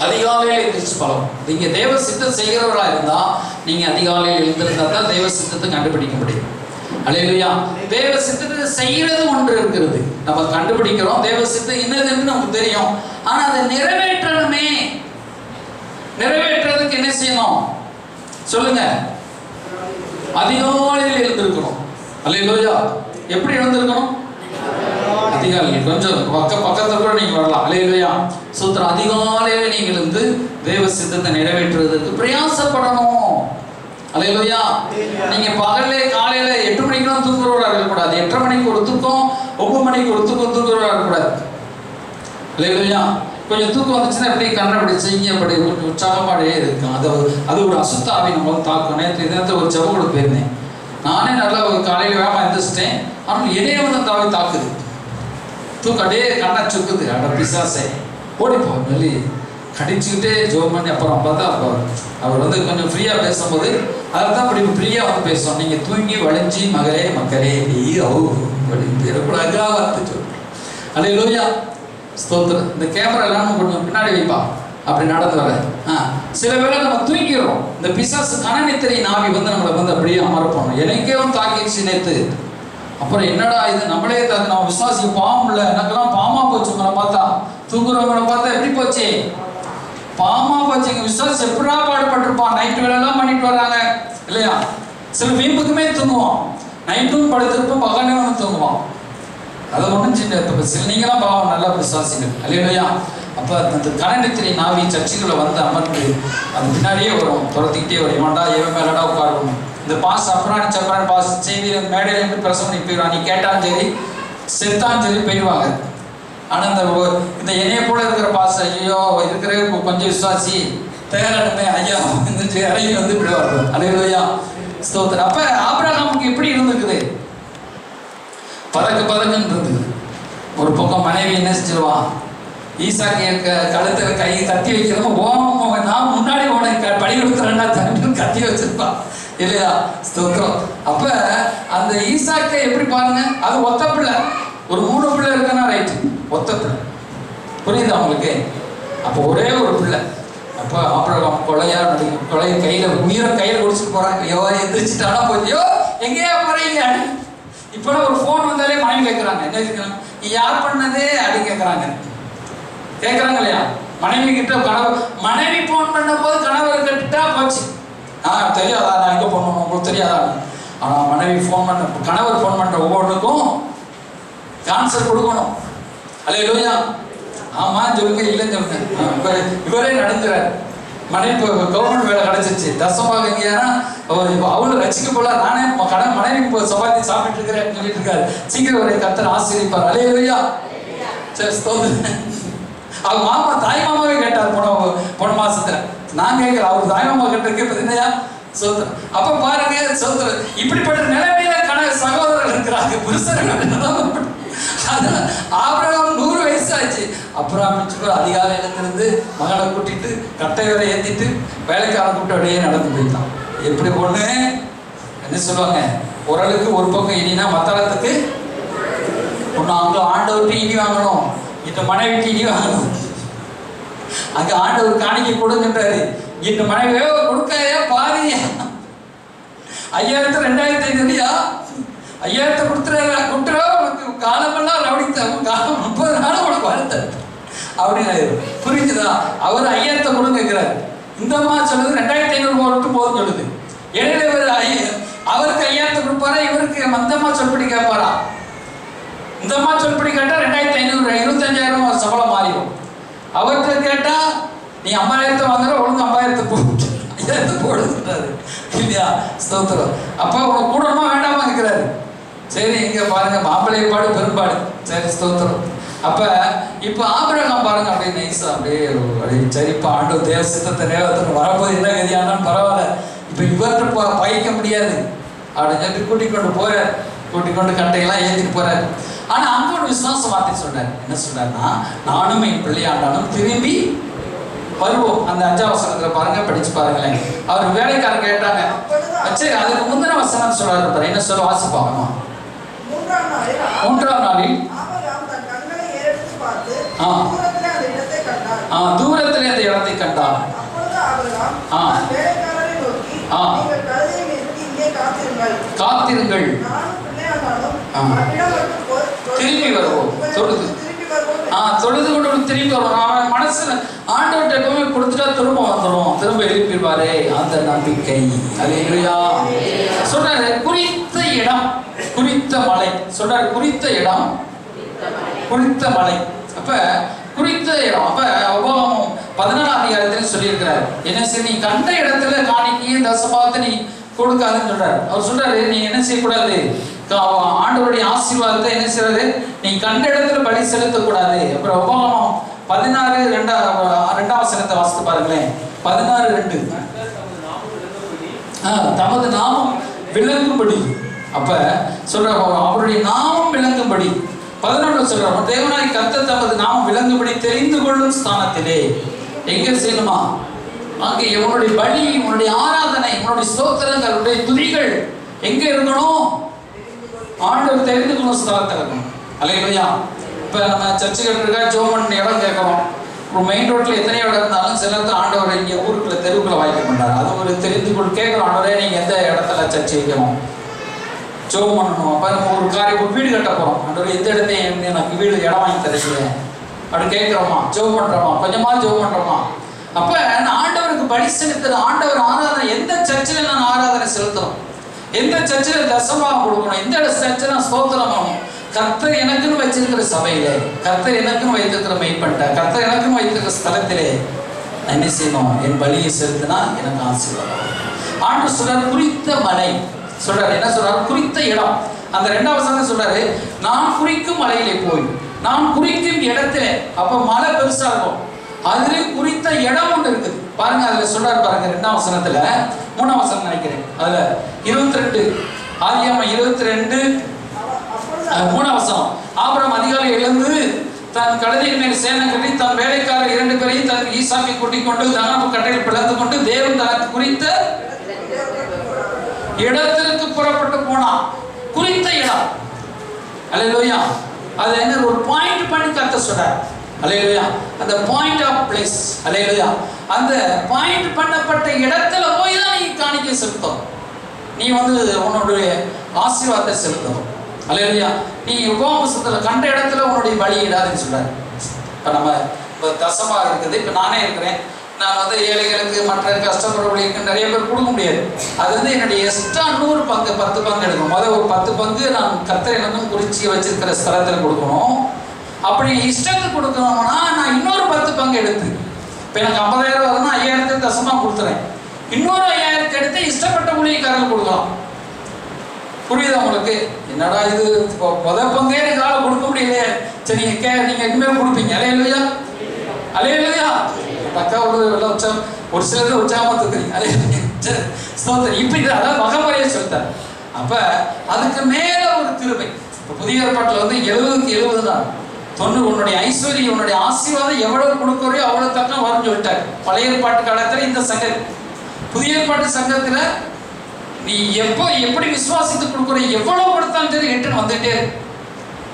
S1: அதிகாலையில் எந்திரிச்சு பழம். நீங்கள் தேவ சித்தம் செய்கிறவராக இருந்தால் நீங்கள் அதிகாலையில் எழுந்திருந்தால் தான் தேவ சித்தத்தை கண்டுபிடிக்க முடியும். அல்லேலூயா. தேவ சித்தத்தை செய்கிறது ஒன்று இருக்கிறது, நம்ம கண்டுபிடிக்கிறோம். தேவ சித்தம் என்னதுன்னு நமக்கு தெரியும். ஆனால் அதை நிறைவேற்றணுமே. நிறைவேற்றுறதுக்கு என்ன செய்யணும் சொல்லுங்க? அதிகாலையில் எழுந்திருக்கணும். அல்லேலூயா. எப்படி எழுந்திருக்கணும்? அதிகாலையில். கொஞ்சம் பக்கத்தில் கூட நீங்க வரலாம். அல்லேலூயா. சூத்திரம். அதிகாலையில் நீங்கள் எழுந்து தேவ சித்தத்தை நிறைவேற்றுவதற்கு பிரயாசப்படணும். அல்லேலூயா. நீங்க பகல்ல காலையில 8 மணிக்கெல்லாம் தூங்குறவராக இருக்கக்கூடாது. 8:30 மணிக்கு ஒரு தூக்கம், 9 மணிக்கு ஒரு தூக்கம் தூங்குறவராக இருக்கக்கூடாது. அல்லேலூயா. கொஞ்சம் தூக்கம் வந்துச்சுன்னா எப்படி கண்ணப்படி செய்ய அப்படி உற்சாகமாடே இருக்கும். அது ஒரு அசுத்தாவி நம்ம வந்து தாக்கும். நேரத்தில் ஒரு ஜெபம் கூட போயிருந்தேன். நானே நல்லா காலையில் வேகமாக எழுந்திரிச்சிட்டேன். ஆனால் என்னையே வந்து அந்த ஆவி தாக்குது. தூக்கம் அப்படியே கண்ணை சுக்குது. அட பிசாசை ஓடிப்போ சொல்லி கடிச்சுக்கிட்டே ஜோம் பண்ணி அப்புறம் பார்த்தா அவர் வந்து கொஞ்சம் ஃப்ரீயாக பேசும்போது அதை தான் அப்படி ஃப்ரீயாக வந்து பேசுவோம். நீங்கள் தூங்கி வளைஞ்சி மகளே மக்களே நீ பெறக்கூடாதா வார்த்தை சொல்கிறேன். அல்லேலூயா. ஸ்தோத்திரம். இந்த கேமராலாம் கொஞ்சம் பின்னாடி வைப்பா, அப்படி நடந்து வர. சில வேளை நம்ம தூங்கிடுறோம். இந்த பிசாசு கனநித்திரை நாவி வந்து நம்மளை வந்து அப்படியே அமரப்போம். எனக்கே வந்து தாக்கிடுச்சு நேற்று. அப்புறம் என்னடா இது நம்மளே தாக்கு, நம்ம விசுவாசிக்கு பாவம் இல்லை, எனக்கெல்லாம் பாவமா போச்சு. உங்களை பார்த்தா தூங்குறவங்களை பார்த்தா எப்படி போச்சு? பாவமா போச்சு. எங்கள் விசுவாசி எப்படா பாடுபட்டிருப்பான். நைட்டு வேலைலாம் பண்ணிட்டு வர்றாங்க இல்லையா? சில வீம்புக்குமே தூங்குவோம். நைட்டும் படுத்திருப்போம், பகலே வந்து தூங்குவோம். அதை ஒன்றும் சின்ன சில நீங்களாம் பாவம் நல்லா விசுவாசிகள். அல்லேலூயா. அப்போ அந்த கனநித்திரை நாவி சர்ச்சைகளை வந்து அமர்ந்து அது பின்னாடியே வரும், துரத்திக்கிட்டே வரும். இவன்டா இவன் மேலடா உட்காரணும். இந்த பாஸ் அப்புறம் சப்பரான் பாஸ் செய்தியில் மேடையில் இருந்து பிரசவம் பண்ணி போயிடுவான். நீ கேட்டாலும் சரி செத்தாலும் சரி போயிடுவாங்க. ஆனால் இந்த என்னைய போல இருக்கிற பாஸ் ஐயோ இருக்கிற கொஞ்சம் விசுவாசி தேரணுமே ஐயா இறங்கி வந்து இப்படி வரணும். அல்லேலூயா. ஸ்தோத்திரம். அப்ப ஆபிரகாமுக்கு எப்படி இருந்திருக்குது? பதக்குன்னு இருந்தது. ஒரு பக்கம் மனைவி என்ன செஞ்சிருவா, ஈசாக்கு கழுத்துல கை கத்தி வைக்கிறோம், நான் முன்னாடி உனக்கு பழி கொடுக்குறேன்னா தண்ணி கத்தி வச்சிருப்பா இல்லையா? ஸ்தோத்திரம். அப்ப அந்த ஈசாக்கை எப்படி பாருங்க, அது ஒத்த பிள்ளை. ஒரு 3 பிள்ளை இருக்குன்னா ரைட்டு, ஒத்த பிள்ளை. புரியுது அவங்களுக்கு? அப்போ ஒரே ஒரு பிள்ளை. அப்போ ஆபிரகாம் கொலையை உயிரை கையில் குடிச்சிட்டு போறாங்க. எந்திரிச்சிட்டானா போச்சியோ, எங்கேயா போறீங்க? இப்போலாம் ஒரு ஃபோன் வந்தாலே மனைவி கேட்குறாங்க, என்ன கேட்குறாங்க, நீ யார் பண்ணதே அப்படி கேட்குறாங்க இல்லையா? மனைவி கிட்ட மனைவி ஃபோன் பண்ண போது கணவர் கேட்டுட்டா போச்சு. தெரியாதா, நான் எங்கே பண்ணணும் உங்களுக்கு தெரியாதா? ஆனால் மனைவி ஃபோன் பண்ண, கணவர் ஃபோன் பண்ணுற ஒவ்வொன்றுக்கும் ஆன்சர் கொடுக்கணும். அல்லேலூயா. ஆமாம் சொல்லுங்க, இல்லைன்னு சொல்லுங்க. இவரே நடந்துறாரு. மனைவி இப்போ கவர்மெண்ட் வேலை கிடைச்சிச்சு, தசமாக எங்கேயானா அவளும் ரசிக்க போல, நானே மனைவி இப்போ சப்பாத்தி சாப்பிட்டு இருக்கிறேன் சொல்லிட்டு இருக்காரு. சீக்கிரம் ஒரு கர்த்தர் ஆசீர்வதிப்பார். அல்லேலூயா. சரி, ஸ்தோத்திரம். அவங்க மாமா தாய் மாமாவே கேட்டார் போன மாசத்துல. நான் கேட்கிறேன், அவர் தாய் மாமா கேட்டிருக்கேன். இப்போ என்னையா சோத்திரம். அப்ப பாருங்க சோத்திரம், இப்படிப்பட்ட நிலைமையில சகோதரர்கள் இருக்கிறாங்க, புருஷர்கள். ஆபிரகாம் 100 வயசு ஆச்சு. அப்புறம் அதிகாலையில இருந்து மகனை கூட்டிட்டு கட்டை வரை ஏத்திட்டு வேலைக்காரன் கூப்பிட்டு அப்படியே நடந்து போயிட்டான். எப்படி பொண்ணு என்ன சொல்லுவாங்க, உரலுக்கு ஒரு பக்கம் இனினா மத்தாளத்துக்கு ஒண்ணு. அங்க ஆண்டவருக்கு இனி வாங்கணும், இந்த மனைவிக்கு இனி வாங்கணும். அங்க ஆண்டவர் காணிக்கை கொடுக்கின்றாரு, இந்த மனைவி கொடுக்கையா பாரியா 5000 2500 5000 கொடுத்துற உனக்கு காலமெல்லாம் ரவுடித்த காலம் 30 நாள் உனக்கு வருத்த அப்படின்னு புரிஞ்சுதா? அவர் 5000 கொடுங்கிறார். இந்த அம்மா சொல்லுது 2500 மட்டும் போதும் சொல்லுது. இடையில அவருக்கு 5000 கொடுப்பாரா, இவருக்கு மந்தம்மா சொல்படி கேட்பாரா? இந்த அம்மா சொல்படி கேட்டா 2500 25,000 சம்பளம் மாறிடும். அவர்கிட்ட கேட்டா நீ 50,000 வாங்குற, ஒழுங்கு 50,000 போட்டு 5000 போடுறாரு இல்லையா? ஸ்தோத்திரம். அப்ப உனக்கு கூடமா வேண்டாமா இருக்கிறாரு. சரி, இங்க பாருங்க, மாப்பிள்ளை பாடு பெரும்பாடு. சரி, ஸ்தோத்திரம். அப்ப இப்ப ஆபிரகாம் பாருங்க, அப்படியே நைஸா அப்படியே சரிப்பா ஆண்டு தேவ சித்தத்தை நேரத்துக்கு வரும்போது என்ன கதியானாலும் பரவாயில்ல, இப்ப இவர்கிட்ட பயிக்க முடியாது அப்படின்னு சொல்லிட்டு கூட்டிக் கொண்டு கட்டையெல்லாம் ஏற்றிட்டு போறாரு. ஆனா அங்க ஒரு விசுவாச வார்த்தை சொல்றாரு. என்ன சொல்றாருன்னா, நானும் என் பிள்ளையாண்டாலும் திரும்பி வருவோம். அந்த 5ஆம் வசனத்துல பாருங்க, படிச்சு பாருங்களேன். அவர் வேலைக்காரர் கேட்டாங்க. சரி, அதுக்கு முந்தின வசனம் சொல்றாரு. என்ன சொல்ல வாசிப்பாங்க. 3ஆம் நாளில் தூரத்திலே அந்த இடத்தை கண்டார். காத்திருங்கள், திரும்பி வருவோம். தொழுது கொண்டு திரும்பி வருவோம். அவன் மனசுல ஆண்டவர்கிட்ட எப்பவுமே கொடுத்துட்டா திரும்ப வந்துடும், திரும்ப எழுப்பிடுவாரே அந்த நம்பிக்கை. அல்லேலூயா. சொல்றாரு குறித்த இடம், குறித்த மலை. சொல்றாரு குறித்த இடம், குறித்த மலை. அப்ப குறித்த இடம். அப்ப உபாகமம் 14ஆம் அதிகாரத்தில் சொல்லியிருக்கிறார். என்ன செய்ய, நீ கண்ட இடத்துல காணிக்கையும் தசபாகத்தை நீ கொடுக்காதுன்னு சொல்றாரு. அவர் சொல்றாரு, நீ என்ன செய்யக்கூடாது, ஆண்டவருடைய ஆசீர்வாதத்தை என்ன செய்யறது, நீ கண்ட இடத்துல பலி செலுத்தக்கூடாது. அப்புறம் உபாகமம் 16:2 வசனத்தை வாசித்து பாருங்களேன். 16:2 தமது நாமம் விளங்கும்படி. அப்ப சொல்ற அவருடைய நாமம் விளங்கும்படி. 11 சொல்ற தேவனாய் கர்த்தர் தமது நாமம் விளங்கும்படி தெரிந்து கொள்ளும் ஸ்தானத்திலே எங்க செய்யணுமா, அங்கே உன்னுடைய பலி, உன்னுடைய ஆராதனை, உன்னுடைய ஸ்தோத்திரங்கள், உன்னுடைய துதிகள் எங்க இருக்கணும், ஆண்டவர் தெரிந்து கொள்ளும் ஸ்தலத்தில் இருக்கணும். அல்லேலூயா. இப்போ நம்ம சர்ச்சுகள் இருக்கா, ஜோமன் இடம் கேட்குறோம். ஒரு மெயின் ரோட்டில் எத்தனை இடம் இருந்தாலும் சில இடத்துல ஆண்டவர் இங்கே ஊருக்குள்ள தெருவுக்குள்ள வாய்க்க மாட்டார். அது ஒரு தெரிந்து கொள் கேட்குறோம், ஆண்டவரே நீங்கள் எந்த இடத்துல சர்ச்சை வைக்கணும், ஜோம் பண்ணணும். அப்போ நம்ம ஒரு காரியம், ஒரு வீடு கட்ட போகிறோம், ஆண்டவர் எந்த இடத்தையும் எனக்கு வீடு இடம் வாங்கி தரீங்க அப்படி கேட்குறோமா, ஜோம் பண்ணுறோமா, கொஞ்சமா ஜோம் பண்ணுறோமா. அப்போ ஆண்டவருக்கு பலி செலுத்துற, ஆண்டவர் ஆராதனை எந்த சர்ச்சில் நான் ஆராதனை செலுத்துறோம், எந்த சர்ச்சில் தசமாக கொடுக்கணும், எந்த சர்ச்சில் ஸ்தோத்திரம் ஆகணும். கர்த்தர் எனக்குன்னு வச்சிருக்கிற சபையிலே, கர்த்தர் எனக்குன்னு வைத்திருக்கிற மெய்ப்பட்ட, கர்த்தர் எனக்குன்னு வைத்திருக்கிற ஸ்தலத்திலே நான் என்ன செய்யணும், என் பலியை செலுத்தினா எனக்கு ஆசீர்வாதம். ஆண்டு சொல்றார் குறித்த மலை. சொல்றாரு, என்ன சொல்றாரு, குறித்த இடம். அந்த 2ஆம் வசனம் சொல்றாரு, நான் குறிக்கும் மலையிலே போய், நான் குறிக்கும் இடத்துல. அப்ப மலை பெருசா இருக்கும், அதுல குறித்த இடம் ஒன்று இருக்குது. பாருங்க, அதுல சொல்றாரு பாருங்க 2ஆம் வசனத்துல 3ஆம் வசனம் நினைக்கிறேன், அதுல 22 ஆதியாகமம் 22 3ஆம் வசனம். ஆபிரகாம் அதிகாலை எழுந்து தன் கழுதையின் மேல் சேணம் கட்டி தன் வேலைக்காரர் 2 பேரையும் தன் ஈசாக்கை கூட்டிக் கொண்டு தகனப்பு கட்டையில் பிளந்து கொண்டு தேவன் தனக்கு குறித்த இடத்திற்கு புறப்பட்டு போனான். குறித்த இடம், அல்லேலூயா. அது என்ன ஒரு பாயிண்ட் பண்ணி கத்த சொல்றார், அல்லேலூயா. அந்த பாயிண்ட் ஆஃப் பிளேஸ், அல்லேலூயா. அந்த பாயிண்ட் பண்ணப்பட்ட இடத்துல போய் தான் நீ காணிக்கை செலுத்தணும். நீ உன்னுடைய ஆசீர்வாதத்தை செலுத்தணும், அல்லேலூயா. நீ உபவாசத்துல கண்ட இடத்துல உன்னுடைய வழியிடாதுன்னு சொல்றாரு. இப்போ நம்ம இப்போ தசமாக இருக்குது, இப்போ நானே இருக்கிறேன், நான் ஏழைகளுக்கு மற்ற கஷ்டப்படுறவர்களுக்கு நிறைய பேர் கொடுக்க முடியாது. அது என்னுடைய எக்ஸ்ட்ரா 100 பங்கு 10 பங்கு எடுக்கணும். ஒரு 10 பங்கு நான் கர்த்தர் எனக்கும் குறிச்சி வச்சிருக்கிற ஸ்தலத்தில் கொடுக்கணும். அப்படி இஷ்டத்துக்கு கொடுக்கணும்னா நான் இன்னொரு 10 பங்கு எடுத்து, இப்போ எனக்கு 50,000 வரும்னா 5,000 தசமாக கொடுத்துறேன். இன்னொரு 5,000 எடுத்து இஷ்டப்பட்ட ஊழியக்காரர்கள் கொடுக்கலாம். புரியுதா உங்களுக்கு? என்னடா இது, முதல் பங்கே எங்களால் கொடுக்க முடியலையே. சரி, நீங்கள் இனிமேல் கொடுப்பீங்க, அல்லேலூயா, அல்லேலூயா. பக்கா ஒரு சிலர் உற்சாகமாக தூக்குறீங்க, அல்லேலூயா, ஸ்தோத்திரம். இப்படி அதாவது வகமுறையை சொல்லிட்டார். அப்போ அதுக்கு மேலே ஒரு கிருபை. இப்போ புதிய ஏற்பாட்டில் 70க்கு 70 தான் 90. உன்னுடைய ஐஸ்வர்யம், உன்னுடைய ஆசீர்வாதம் எவ்வளவு கொடுக்குறையோ அவ்வளோ தக்கம் வரும்னு சொல்லிட்டார். பழைய ஏற்பாட்டு காலத்தில் இந்த சங்கர், புதிய ஏற்பாட்டு சங்கத்தில் நீ எப்படி விசுவாசித்து கொடுக்குற, எவ்வளவு கொடுத்தாலும் சரி எட்டுன்னு வந்துட்டே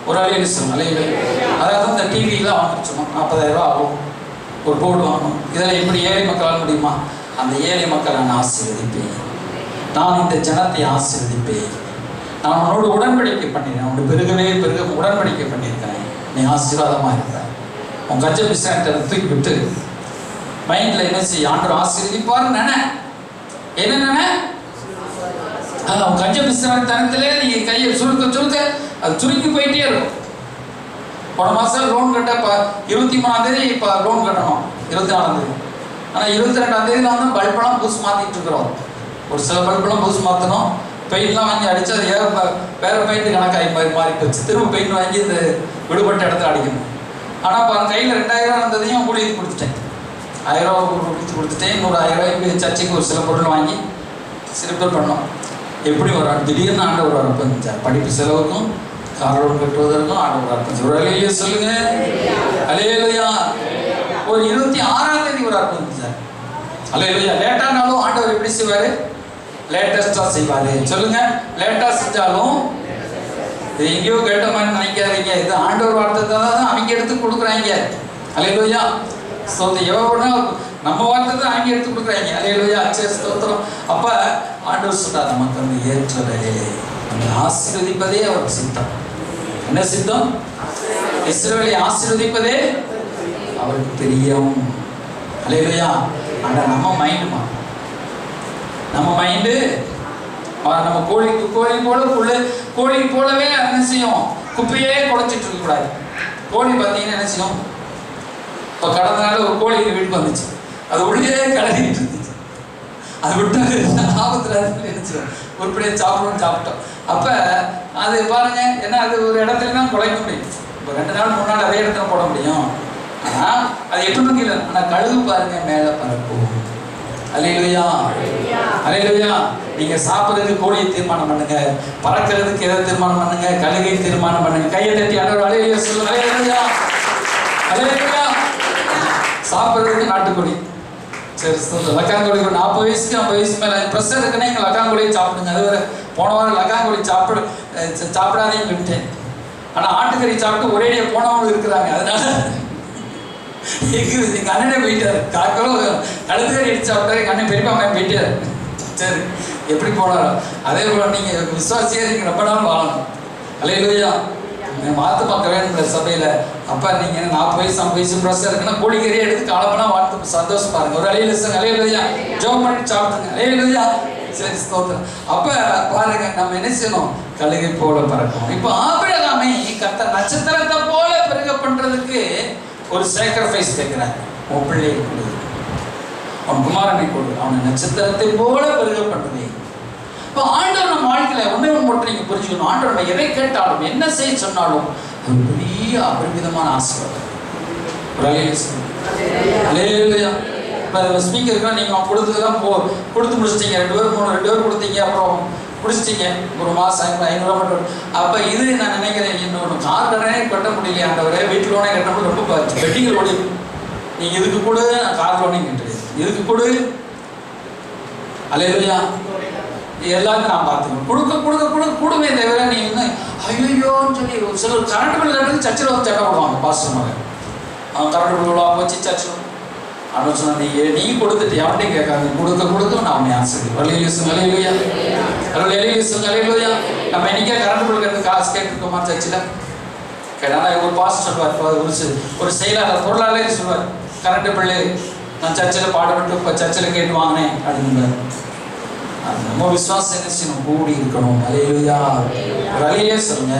S1: ஒரு அலையில சொல்லும். அதாவது இந்த டிவிலாம் வாங்கிச்சோம் 40,000 ரூபா ஆகும், ஒரு போர்டு வாங்கணும். இதில் எப்படி ஏழை மக்களால் முடியுமா? அந்த ஏழை மக்களை நான் ஆசீர்வதிப்பேன், நான் இந்த ஜனத்தை ஆசீர்வதிப்பேன், நான் உன்னோடு உடன்படிக்கை பண்ணிடுறேன், உன்னோட பெருகவே உடன்படிக்கை பண்ணியிருக்கிறேன், நீ ஆசீர்வாதமாக இருக்கிற. உன் கஜ பிசாட்டை தூக்கி விட்டு மைண்டில் என்ன செய்ய, ஆண்டவர் ஆசீர்வதிப்பார் நினை. என்ன நினை? உன் கஜ பிசாட்டத்திலே நீ கையை சுருக்க அது சுருக்கி போயிட்டே இருக்கும். போன மாதம் லோன் கட்ட 23ஆம் தேதி இப்போ லோன் கட்டணும் 24ஆம் தேதி. ஆனால் 22ஆம் தேதி நான் பல்பெல்லாம் புதுசு மாற்றிட்டு இருக்கிறோம். ஒரு சில பல்பெல்லாம் புதுசு மாற்றணும், பெயிண்ட்லாம் வாங்கி அடித்து அது வேறு பெயிண்ட் கணக்காகி மாறி போச்சு. திரும்ப பெயிண்ட் வாங்கி இந்த விடுபட்ட இடத்துல அடிக்கணும். ஆனால் இப்போ கையில் 2,000 இருந்ததையும் ஊழியத்துக்கு கொடுத்துட்டேன், 1000 ரூபா கொடுத்துட்டேன். இன்னொரு 1000 ரூபாய் சர்ச்சைக்கு ஒரு சில பொருள் வாங்கி சிறப்பு பண்ணோம். எப்படி வரும் திடீர்னு ஆண்டவர் வரப்போ இருந்துச்சார். படிப்பு செலவுக்கும் காரோடு கட்டுவதற்கும் ஆண்டவர் வரப்போ ஒரு அலையிலேயே சொல்லுங்க, அல்லேலூயா. ஒரு 26ஆம் தேதி ஒரு அர்ப்பம் இருந்துச்சார், அல்லேலூயா. லேட்டானாலும் ஆண்டவர் எப்படி செய்வார்? லேட்டஸ்டாக செய்வார். சொல்லுங்க, லேட்டாக செஞ்சாலும் இது எங்கேயோ கேட்ட மாதிரி நினைக்காதீங்க. இது ஆண்டவர் வார்த்தை தான் அவங்க எடுத்து கொடுக்குறாங்க, அல்லேலூயா. எவ்வளோ நம்ம வார்த்தை தான் அவங்க எடுத்து கொடுக்குறாங்க, அல்லேலூயா. சரி, ஸ்தோத்திரம். அப்போ ஆண்டவர் சொல்றார், நமக்கு ஏற்ற வேலையை நம்ம ஆசீர்வதிப்பதே அவர் சித்தம். என்ன சித்தம்? இஸ்ரவேலை ஆசீர்வதிப்பதே அவருக்கு பிரியம், அல்லேலூயா. ஆனால் நம்ம மைண்டுமா, நம்ம மைண்டு நம்ம கோழி போலவே என்ன செய்யும்? குப்பையே குடைச்சிட்டு இருக்கக்கூடாது. கோழி பார்த்தீங்கன்னா என்ன செய்யும்? இப்போ கடந்த நாள் ஒரு கோழி வீட்டுக்கு வந்துச்சு, அது உள்ளே கலகிட்டு இருந்துச்சு. அது விட்டு ஆபத்தில் நினைச்சிடும், உருப்படியாக சாப்பிட்டோம். அப்போ அது பாருங்க, ஏன்னா அது ஒரு இடத்துல தான் குலைக்க முடியும். இப்போ 2 நாள் 3 நாள் அதே இடத்துல போட முடியும். ஆனால் அது எப்படி இல்லை. ஆனால் கழுகு பாருங்க மேலே பறக்கும், அல்லேலூயா, அல்லேலூயா. நீங்க சாப்பிட்றதுக்கு கோழியை தீர்மானம் பண்ணுங்க, பறக்கிறதுக்கு எதை தீர்மானம் பண்ணுங்க? கழுகை தீர்மானம் பண்ணுங்க. கையை தட்டி ஆண்டவர் அல்லேலூயா சொல்லுங்க, அல்லேலூயா, அல்லேலூயா. சாப்பிட்றதுக்கு நாட்டுக்கோழி, சரி, லக்காங்கோழி. 40 வயசுக்கு 50 வயசு மேலே ப்ரெஷர் இருக்குன்னா எங்கள் லக்காங்கோழியை சாப்பிடுங்க. அது வேறு, போன வாரம் லக்காங்கோழி சாப்பிடாதேன்னு விட்டேன். ஆனால் ஆட்டுக்கறி சாப்பிட்டு ஒரேடியாக போனவங்க இருக்கிறாங்க. அதனால எங்கள் அண்ணனே போயிட்டார். காக்களும் கழுதுகறி அடிச்சு சாப்பிட்டாரு. எங்கள் அண்ணன் பெரியப்பா அம்மா போயிட்டார். சரி, எப்படி போனாலும் அதே போல நீங்கள் விசுவாசியாக நீங்கள் ரொம்ப நாள் வாழணும், அல்லேலூயா. மாற்று பார்க்க வேணும் சபையில். அப்போ நீங்கள் 40 வயசு 50 வயசு ப்ரெஷர் இருக்குன்னா கோழிக்கறியை எடுத்து காலப்பனா வாழ்த்து சந்தோஷம் பாருங்க. ஒரு அல்லேலூயா ஜெபம் பண்ணிட்டு சாப்பிடுங்க, அல்லேலூயா. சரி, ஸ்தோத்திரம். அப்போ பாருங்க, நம்ம என்ன செய்யணும்? கழுகை போல பறக்கணும். இப்போ ஆபிரகாமை கர்த்தர் நட்சத்திரத்தை போல பெருக பண்ணுறதுக்கு ஒரு சாக்ரிஃபைஸ் கேட்குறாங்க. உன் பிள்ளையை கொடு, அவன் குமாரனை கொடு, அவனை நட்சத்திரத்தை போல பெருக பண்ணுவேன். இப்போ ஆண்டவர் நம்ம வாழ்க்கையில் ஒன்றே ஒன்று மட்டும் நீங்கள் புரிஞ்சுக்கணும். ஆண்டவர் நம்ம எதை கேட்டாலும் என்ன செய்ய சொன்னாலும் ஒரு பெரிய அபரிமிதமான ஆசீர்வாதம். அல்லேலூயா. இப்போ ஸ்பீக்கருக்குலாம் நீங்கள் கொடுத்ததெல்லாம் கொடுத்து முடிச்சிட்டீங்க, 2 பேர் கொடுத்தீங்க, அப்புறம் முடிச்சிட்டீங்க, ஒரு மாதம் 500 மட்டும். அப்போ இது நான் நினைக்கிறேன், இன்னொன்று கார் கடனே கட்ட முடியலையே ஆண்டவரே, வீட்டு லோனே கட்டணும், ரொம்ப பெட்டிங்கள் ஓடி. நீங்கள் இதுக்கு கூட நான் கார் லோனே கேட்டுருக்கேன், இதுக்கு கூட அல்லேலூயா எல்லாத்தையும் நான் பார்த்துக்கணும். கொடுமே தவிர நீ என்ன ஐயோன்னு சொல்லி சிலர் கரண்ட் பில் கட்டுறது சர்ச்சில் வந்து சட்டை போடுவாங்க. பாஸ்டர் மகன் அவன் கரண்ட் பில் விடுவாங்க வச்சு சர்ச்சில் அப்படின்னு சொன்னா நீ கொடுத்துட்டு யார்ட்டையும் கேட்காது, கொடுக்க நான் அவனை ஆசிரியர் வலையிலேயா நம்ம இன்னைக்கே கரண்ட் பில் கட்டு காசு கேட்டுருக்கோமா சர்ச்சில் கேட்டால் ஒரு பாஸ்டர் சொல்லுவார், ஒரு செயலாளர் பொருளாளர் சொல்லுவார், கரண்ட் பில்லு நான் சர்ச்சில் பாடுபட்டு இப்போ சர்ச்சில் கேட்டு வாங்கினேன் அப்படின்பார். அது நம்ம விசுவாசம் என்ன செய்யணும், கூடி இருக்கணும். அல்லேலூயா, ஒரு அலையிலே சொல்லுங்க.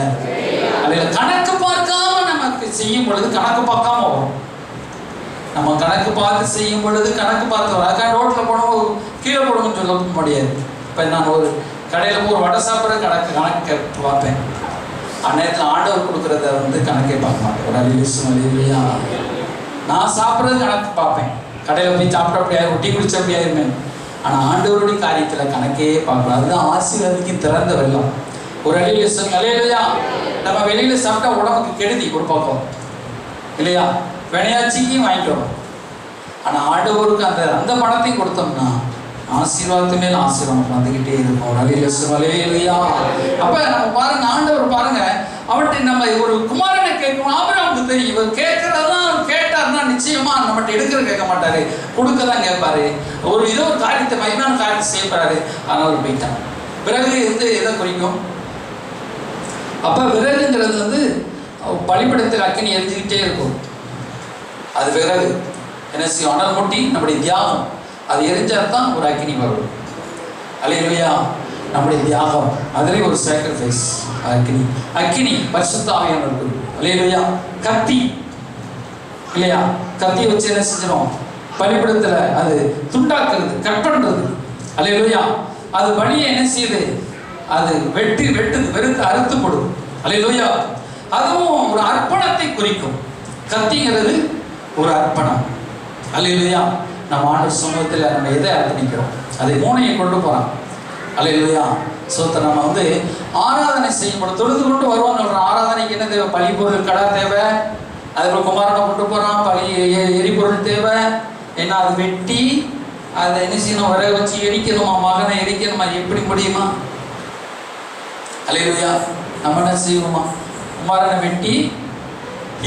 S1: அல்லேலூயா. கணக்கு பார்க்காம நமக்கு செய்யும் பொழுது கணக்கு பார்க்காம வரும். நம்ம கணக்கு பார்த்து செய்யும் பொழுது கணக்கு பார்த்து வரும். அதுக்காக ரோட்டில் போனோம் கீழே போடணும்னு சொல்ல முடியாது. இப்போ நான் ஒரு கடையில் போய் ஒரு வடை சாப்பிட்ற கணக்கு பார்ப்பேன். அந்நேரத்தில் ஆண்டவர் கொடுக்குறத வந்து கணக்கே பார்க்க மாட்டேன். ஒரு அலையிலே சொல்லுங்க. நான் சாப்பிட்றது கணக்கு பார்ப்பேன். கடையில் போய் சாப்பிட அப்படியாது, ரொட்டி குடிச்ச அப்படியாயிருமே. ஆனால் ஆண்டவருடைய காரியத்தில் கணக்கே பார்க்கலாம். அதுதான் ஆசீர்வாதிக்கு திறந்த வெள்ளம். ஒரு அலையிலே சொல்லுங்க. அல்லேலூயா. நம்ம வெளியில் சாப்பிட்டா உடம்புக்கு கெடுதி ஒரு பக்கம் இல்லையா, வினையாச்சிக்கும் வாங்கிக்கிறோம். ஆனால் ஆண்டவருக்கு அந்த பணத்தையும் கொடுத்தோம்னா ஆசீர்வாதத்து மேல் ஆசீர்வாதம் வந்துக்கிட்டே இருக்கும். ஒரு அலையிலே சொல்லுங்க. அப்போ நம்ம பாருங்க, ஆண்டவர் பாருங்க, அவர்கிட்ட நம்ம ஒரு குமாரனை கேட்கணும். ஆபிரகாமுக்கு தெரியும், இவர் கேட்கறதான் கேட்டார்னா நிச்சயமா நம்மகிட்ட எடுக்கிறது கேட்க மாட்டாரு, கொடுக்கதான் கேட்பாரு. ஒரு காரியத்தை மகிமையான காரியத்தை செய்யப்படுறாரு. ஆனால் அவர் போயிட்டான். விறகு வந்து எதை குறிக்கும்? அப்ப விறகுங்கிறது வந்து பலிபீடத்தில் அக்கினி எரிஞ்சுக்கிட்டே இருக்கும். அது விறகு என்ன செய்யும், அனல் மூட்டி நம்முடைய தியாகம் அது எரிஞ்சாதான் ஒரு அக்கினி வரும். அல்லேலூயா. நம்முடைய தியாகம் அதிலே ஒரு சாக்ரிஃபைஸ். அக்கினி பரிசுத்த ஆவியானவர் இருக்குது. அல்லேலூயா. கத்தி இல்லையா, கத்தியை வச்சு என்ன செஞ்சிடும், பலிபீடத்துல அது துண்டாக்குறது, கட் பண்றது. அல்லேலூயா. அது வழியை என்ன செய்யுது, அது வெட்டுது, வெறுத்து அறுத்து போடுது. அல்லேலூயா. அதுவும் ஒரு அர்ப்பணத்தை குறிக்கும். கத்திங்கிறது ஒரு அர்ப்பணம். அல்லேலூயா. நம்ம ஆண்டவர் சமூகத்தில் நம்ம எதை அர்ப்பணிக்கிறோம், அதை 3ஐ கொண்டு போறான். அல்லேலூயா. நம்ம வந்து ஆராதனை செய்யப்படும், தொழுது கொண்டு வருவோம். ஆராதனைக்கு என்ன தேவை, பலிபொருள் கடை தேவை, அதுக்கு குமாரனை கொண்டு போறான், எரிபொருள் தேவை. ஏன்னா அது வெட்டி அதை என்ன செய்யணும், வர வச்சு எரிக்கணுமா, மகனை எரிக்கணுமா, எப்படி முடியுமா? அல்லேலூயா. நம்ம என்ன செய்யணுமா, குமாரனை வெட்டி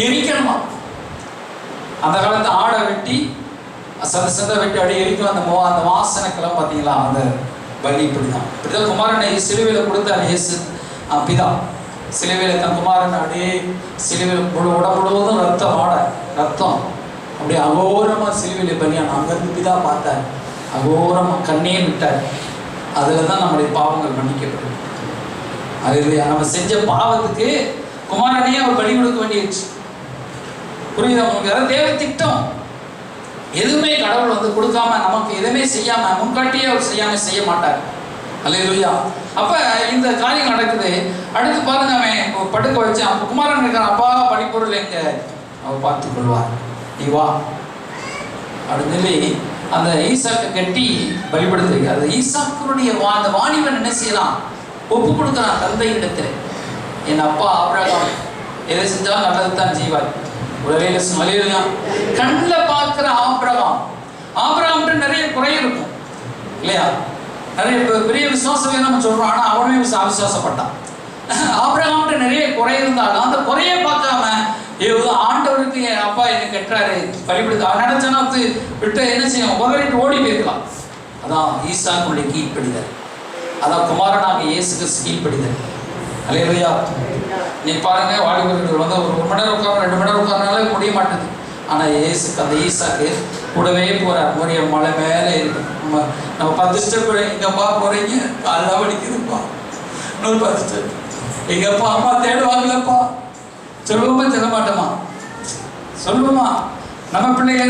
S1: எரிக்கணுமா. அந்த காலத்து ஆடை வெட்டி சந்த வெட்டி அப்படியே எரிக்கும். அந்த வாசனைக்கெல்லாம் பார்த்தீங்களா, அந்த பலி இப்படிதான் குமாரனை சிலுவையில் கொடுத்தாரு இயேசு பிதா. சிலுவையில் தன் குமாரன் அப்படியே சிலுவையில் உடம்புழுவதும் ரத்தம் அப்படியே அகோரமாக சிலுவையில் பலியான அங்கிருந்து பிதா பார்த்தார், அகோரமாக கண்ணே விட்டார். அதில் தான் நம்முடைய பாவங்கள் மன்னிக்கப்படும். அது நம்ம செஞ்ச பாவத்துக்கு குமாரனையே அவர் பலி கொடுக்க வேண்டியிருச்சு. புரியுது உங்களுக்கு? அதாவது தேவ திட்டம். எதுவுமே கடவுள் வந்து கொடுக்காம நமக்கு எதுவுமே செய்யாம முன்காட்டியே அவர் செய்ய மாட்டார். அல்லேலூயா. அப்ப இந்த காரியம் நடக்குது. அடுத்து பாருங்க, அவன் படுக்க வச்சு அவன் குமாரன் இருக்கான், அப்பா படிப்பொருள் எங்க, அவன் பார்த்து கொள்வார், நீ வா அப்படின்னு சொல்லி அந்த ஈசாக்கை கட்டி பலிபடுத்து. அது ஈசாக்கருடைய அந்த வாணிபன் என்ன செய்யலாம், ஒப்பு கொடுக்கிறான் தந்தை இடத்துல. என் அப்பா ஆபிரகாம் எதை செஞ்சாலும் நல்லதுதான் செய்வார். உலகையில மலையிலாம் கண்ணில் பார்க்கிற ஆபிரகாம்கிட்ட நிறைய குறை இருக்கும் இல்லையா, நிறைய பெரிய விசுவாசம் நம்ம சொல்றோம். ஆனா அவனுமே அவிசுவாசப்பட்டான். ஆபிரகாம்கிட்ட நிறைய குறை இருந்தாலும் அந்த குறையை பார்க்காம ஆண்டவருக்கு என் அப்பா என்ன கெட்டாரு பலிபடுத்த நினைச்சனா விட்டு என்ன செய்யும், உதவிட்டு ஓடி போயிருக்கலாம். அதான் ஈசாக்குடைய கீழ்ப்படிதல், அதான் குமாரனாக இயேசுக்கு கீழ்ப்படிதல். அல்லேலூயா. நீ பாருங்க, வாலிபர்கள் வந்து ஒரு 1 மணி நேரம் உட்கார 2 மணி நேரம் உட்காரனால முடிய மாட்டேது. ஆனால் இயேசுக்கு அந்த ஈசாக்கு கூடவே போறார். முறைய மலை மேலே இருக்கு. நம்ம 10 ஸ்டெப் எங்கப்பா போறீங்க, காலைல வலிக்குதுப்பா, இன்னொரு 10 ஸ்டெப் எங்கப்பா அம்மா தேடுவாங்களப்பா, சொல்லுவோமா சொல்ல மாட்டோமா, சொல்லுவோமா? நம்ம பிள்ளைங்க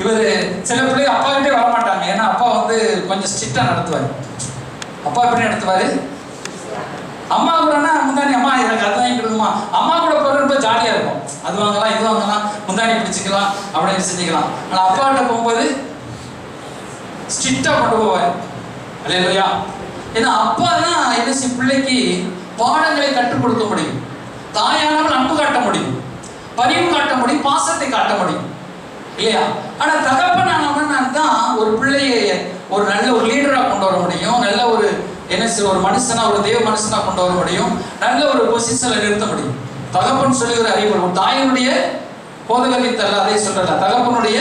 S1: இவர் சில பிள்ளைங்க அப்பா கிட்டே வர மாட்டாங்க. ஏன்னா அப்பா வந்து கொஞ்சம் ஸ்ட்ரிக்டா நடத்துவார். அப்பா எப்படி நடத்துவாரு, அம்மா கூடனா முந்தானி, அம்மா எனக்கு அது வாங்கிக்கிடுமா, அம்மா கூட போகிறப்ப ஜாலியாக இருக்கும். அது வாங்கலாம் இது வாங்கலாம், முந்தானி பிடிச்சிக்கலாம் அப்படின்னு செஞ்சுக்கலாம். ஆனால் அப்பாட்ட போகும்போது ஸ்ட்ரிக்டா கொண்டு போவார். அல்லேலூயா. ஏன்னா அப்பா தான் என்ன பிள்ளைக்கு பாடங்களை கற்றுக் கொடுக்க முடியும். தாயானவள் அன்பு காட்ட முடியும், பரிவு காட்ட முடியும், பாசத்தை காட்ட முடியும் இல்லையா? ஆனா தகப்பனானவன் தான் ஒரு பிள்ளையை ஒரு நல்ல ஒரு லீடரா கொண்டு வர முடியும், நல்ல ஒரு என்ன ஒரு மனுஷனா, ஒரு தேவ மனுஷனா கொண்டு வர முடியும், நல்ல ஒரு பொசிஷன்ல நிறுத்த முடியும். தகப்பன் சொல்லுகிற அறிவு தாயினுடைய போதகரித்தல்ல, அதே சொல்றல தகப்பனுடைய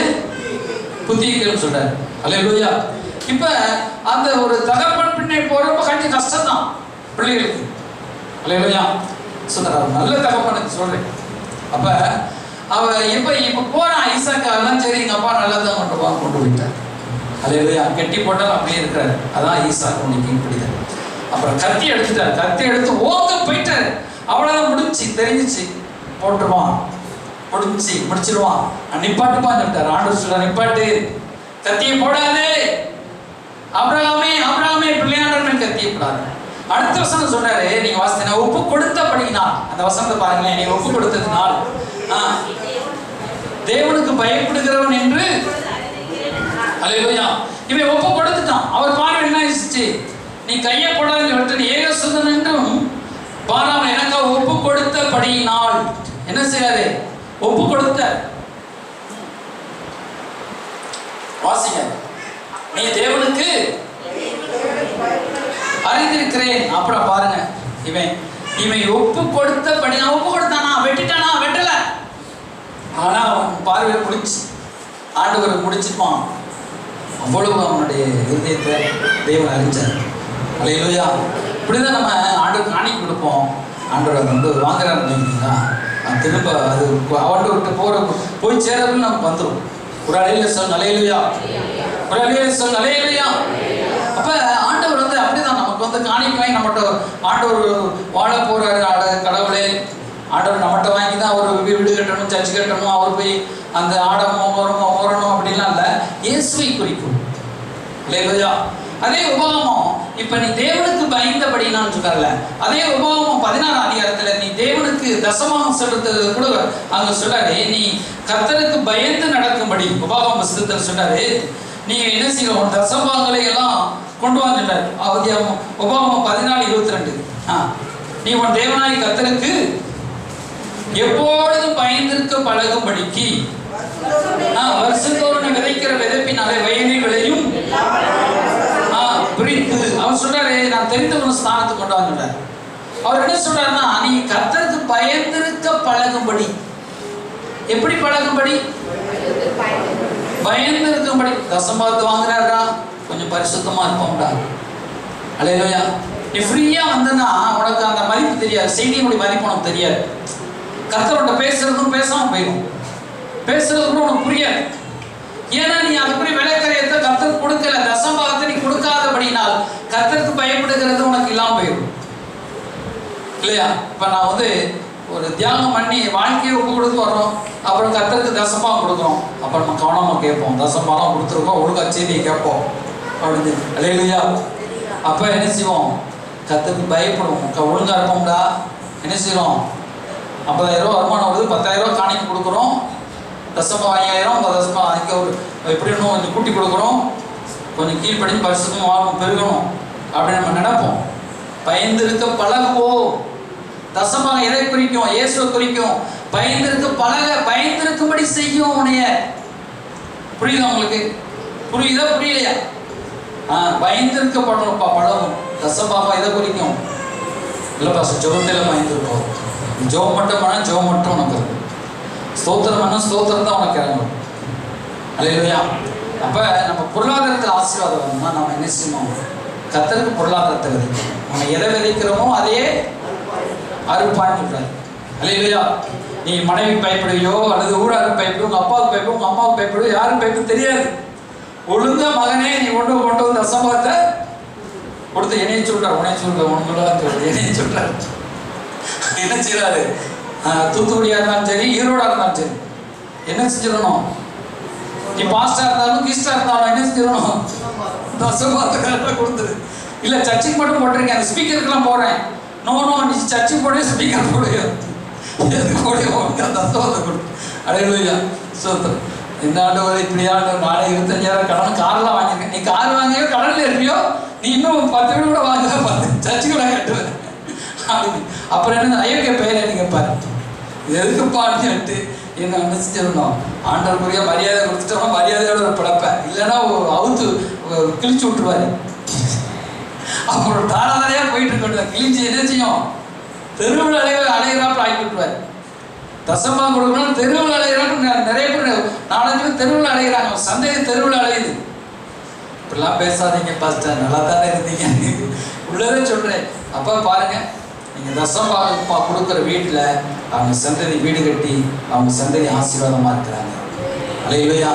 S1: புத்திகள் சொல்றாரு. அல்லேலூயா. இப்ப அந்த ஒரு தகப்பன் பின்னே போறப்ப கொஞ்சம் கஷ்டம் தான் பிள்ளைகளுக்கு. அல்லேலூயா. சொல்றாரு நல்ல தகப்பனுக்கு சொல்றேன். அப்ப அவ இப்ப போறான் ஈசாக்கு, அதெல்லாம் சரி எங்க அப்பா நல்லதான் கொண்டு போயிட்டார். அல்லேலூயா. கெட்டி போட்டாலும் அப்படியே இருக்கிறாரு. அதான் ஈசாக்கு உனக்கு பிடித்தார். அப்புறம் கத்தி எடுத்துட்டார். கத்தி எடுத்து ஓங்க போயிட்டாரு. அவ்வளவுதான் முடிஞ்சு தெரிஞ்சிச்சு, போட்டுருவான், முடிச்சிருவான், நிப்பாட்டுப்பான்னு சொல்லிட்டார். ஆண்டவர் சொல்ற நிப்பாட்டு, கத்தியை போடாதே, அபிரகாமே அபிரகாமே பிள்ளையாண்டவன் கத்தியை போடாது. அடுத்த வசனம் சொல்றாரு, நீங்க வாசித்தீங்கன்னா ஒப்பு கொடுத்தபடினால், அந்த வசனத்தை பாருங்களேன், நீ ஒப்பு கொடுத்ததுனால் தேவனுக்கு பயப்படுகிறவன் என்று. அல்லேலூயா. இவன் ஒப்பு கொடுத்துட்டான். அவர் பார்வை என்ன ஆயிடுச்சு, நீ கையை போடாதுன்னு சொல்லிட்டு ஏகசுதன் என்றும் பாராமல் எனக்காக ஒப்பு கொடுத்தபடியினால் என்ன செய்யாரு, ஒப்பு கொடுத்த. வாசிங்க, நீ தேவனுக்கு அறிந்திருக்கிறேன். அப்புறம் பாருங்க, இவன் ஒப்பு கொடுத்தபடி, நான் ஒப்பு கொடுத்தானா, வெட்டிட்டானா, வெட்டல, ஆனா அவன் பார்வை முடிச்சு ஆண்டவரை முடிச்சுப்பான். அவ்வளவு அவனுடைய இதயத்தை தேவன் அறிஞ்சார். அல்லேலூயா. இப்படிதான் நம்ம ஆண்டவர் காணிக்கை கொடுப்போம். ஆண்டவர் வந்து வாங்குறாருன்னா திரும்ப அது அவன்கிட்ட விட்டு போய் சேரதுன்னு நமக்கு வந்துடும். ஒரு அலையில சொல் அல்லேலூயா, ஒரு அலையில சொல் அல்லேலூயா. அப்ப ஆண்டவர் வந்து அப்படிதான் நமக்கு வந்து காணிக்கை வாங்கி நம்மகிட்ட ஆண்டவர் வாழ போறாரு. கடவுளே, ஆண்டவர் நம்மகிட்ட வாங்கி தான் அவர் வீடு கட்டணும், சர்ச்சு கட்டணும், அவர் போய் அந்த ஓரணும் அப்படின்லாம் இல்லை. இயேசுவை குறிக்கும். அல்லேலூயா. அதே உபகமம் இப்ப நீ தேவனுக்கு பயந்தபடி நான் சொல்றல, அதே உபகமம் 16 அதிகாரத்துல நீ தேவனுக்கு தசமாகம் செலுத்துறது கூட அங்க சொல்றாரு, நீ கர்த்தருக்கு பயந்து நடக்கும்படி உபகம புத்தகத்தில் சொல்றாரு. நீ என்ன செய்யணும், தசமாகங்களை எல்லாம் கொண்டு வந்துட்டார். உபகமம் 14:22. நீ உன் தேவனாய் கர்த்தருக்கு எப்பொழுதும் பயந்திருக்க பழகும்படிக்கு வருஷத்தோடு நீ விதைக்கிற விதைப்பினாலே வயலில் விளையும் பிரித்து. அவர் சொல்றாரு, நான் தெரிந்த ஒரு ஸ்தானத்துக்கு கொண்டு வந்துட்டார். அவர் என்ன சொல்றாருன்னா, நீ கர்த்தருக்கு பயந்திருக்க பழகும்படி. எப்படி பழகும்படி? பயந்து இருக்கும்படி. தசமாத்து வாங்குறாரா, கொஞ்சம் பரிசுத்தமா இருப்போம்டா. அல்லேலூயா. நீ ஃப்ரீயா வந்தனா உனக்கு அந்த மதிப்பு தெரியாது, செய்தியினுடைய மதிப்பு உனக்கு தெரியாது. கர்த்தரோட பேசுறதும் பேசாம போயிடும், பேசுறது கூட உனக்கு புரியாது. ஏன்னா நீ அதுக்குரிய விலைக்கரையத்தை கர்த்தருக்கு கொடுக்கல, தசமாகத்தை நீ கொடுக்காதபடினால் கர்த்தருக்கு பயப்படுகிறது உனக்கு இல்லாம போயிடும் இல்லையா? இப்ப நான் வந்து ஒரு தியாகம் பண்ணி வாழ்க்கையை ஒப்பு கொடுத்து வர்றோம், அப்புறம் கர்த்தருக்கு தசமாக கொடுக்குறோம், அப்புறம் நம்ம கவனமா கேட்போம், தசமாலாம் கொடுத்துருக்கோம், ஒழுங்கா செய்தியை கேட்போம் அப்படின்னு. அல்லேலூயா. அப்ப என்ன செய்வோம், கர்த்தருக்கு பயப்படுவோம், ஒழுங்கா இருப்போம்டா. என்ன செய்யறோம், 50,000 வருமானம் வருது, 10,000 காணிக்கு கொடுக்குறோம், தசமா 5,000 தசமா அங்கே ஒரு எப்படி இன்னும் கொஞ்சம் கூட்டி கொடுக்குறோம், கொஞ்சம் கீழ்ப்படி பரிசுத்தமாக வாழணும், பெருகணும் அப்படின்னு நம்ம நினைப்போம். பயந்து இருக்க பழகுவோம். தசமாக எதை குறிக்கும், இயேசுவை குறிக்கும். பயந்திருக்க பழக, பயந்திருக்கும்படி செய்யும் உனைய. புரியுதா உங்களுக்கு? புரியுதா புரியலையா? பயந்திருக்க பழகும். தசமாக எதை குறிக்கும்? இல்லைப்பா ஜெபத்தில் பயந்துருக்கோம். ஜெபம் மட்டும் பண்ணால் ஜெபம் மட்டும் உனக்கு இருக்கும், ஸ்தோத்திரம் பண்ணால் ஸ்தோத்திரம் தான் உனக்கு இறங்கும். அல்லேலூயா. அப்போ நம்ம பொருளாதாரத்தில் ஆசீர்வாதம் வரணும்னா நம்ம என்ன செய்யணும், கர்த்தருக்கு பொருளாதாரத்தை விதைக்கணும். நம்ம எதை விதைக்கிறோமோ அதையே அறுப்பான்னு சொல்றாரு. அல்லேலூயா. நீ மனைவி பயப்படுவியோ அல்லது ஊராருக்கு பயப்படுவோம், உங்கள் அப்பாவுக்கு பயப்படுவோம், உங்கள் அம்மாவுக்கு பயப்படுவோம், யாரும் பயப்படும் தெரியாது. ஒழுங்கா மகனே நீ கொண்டு வந்து தசமாகத்தை கொடுத்து என்னைய சொல்றாரு, உனைய சொல்ற உனக்குலாம் சொல்றது என்னைய சொல்றாரு. என்ன செய்யறாரு, தூத்துக்குடியா இருந்தாலும் சரி, ஈரோடா இருந்தாலும் சரி, என்ன செஞ்சிடணும், நீ பாஸ்டா இருந்தாலும் கீஸ்டா இருந்தாலும் என்ன செஞ்சிடணும், தசமாகத்தை கொடுத்துரு. இல்லை சர்ச்சுக்கு மட்டும் போட்டிருக்கேன், அந்த ஸ்பீக்கருக்குலாம் போடுறேன். நோ நீ சர்ச்சுக்கு போட ஸ்பீக்கர் போடுவோம், எதுக்கு போடுவோம், தசமாகத்தை கொடு. அல்லேலூயா. சோத்திரம். இந்த ஆண்டு ஒரு இப்படி ஆண்டு நாளை 25,000 கடன் கார்லாம் வாங்கியிருக்கேன். நீ கார் வாங்கியோ கடனில் இருப்பியோ, நீ இன்னும் 10 வீடு கூட வாங்குற, 10 சர்ச்சு கூட கட்டுவேன் அப்படின்னு. அப்புறம் என்ன அயோக்கிய பெயரை நீங்கள் பாரு, இது எதுக்குப்பான்னு சொல்லிட்டு என்ன நினைச்சிருந்தோம். ஆண்டவருக்குரிய மரியாதை கொடுத்துட்டோம்னா மரியாதையோட ஒரு பிழப்பேன், இல்லைன்னா அவுத்து கிழிச்சு விட்டுருவாரு. அப்புறம் தாராதாரையாக போயிட்டு இருக்கட்டும், கிழிச்சு என்ன செய்யும், தெருவில் அலைகிறாப்புல ஆகி விட்டுருவார். தசமாக கொடுக்கணும் தெருவில் அலைகிறாங்க. நிறைய பேர் 4-5 பேர் தெருவில் அலைகிறாங்க, சந்தையை தெருவில் அலையுது. இப்படிலாம் பேசாதீங்க பாஸ்டர், நல்லா தானே இருந்தீங்க உள்ளதே சொல்கிறேன். அப்போ பாருங்க, நீங்கள் தசமாக கொடுக்குற வீட்டில் அவங்க சந்ததி வீடு கட்டி அவங்க சந்ததி ஆசீர்வாதமாக இருக்கிறாங்க. அல்லேலூயா.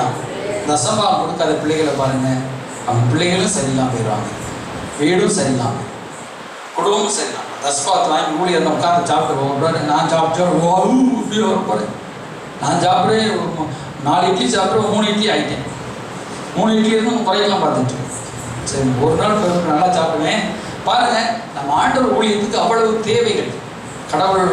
S1: தசமாக கொடுக்காத பிள்ளைகளை பாருங்கள், அவங்க பிள்ளைகளும் சரியில்லாமல் போயிடுவாங்க, வீடும் சரியில்லாமல், குடும்பமும் சரியில்லாமல். தஸ்பாத் வாங்கி ஊழியர் உட்காந்து சாப்பிட்டு போகிறேன். நான் சாப்பிட்டேன் இப்படி வரப்போகிறேன். நான் சாப்பிட்றேன் 4 இட்லி சாப்பிட்றேன், 3 இட்லி ஆகிட்டேன். 3 இட்லி இருந்து குறையெல்லாம் பார்த்துட்டு சரி, ஒரு நாள் நல்லா சாப்பிடுவேன். பாருங்கள், நம்ம ஆண்டவர் ஊழியத்துக்கு அவ்வளவு தேவைகள், கடவுள்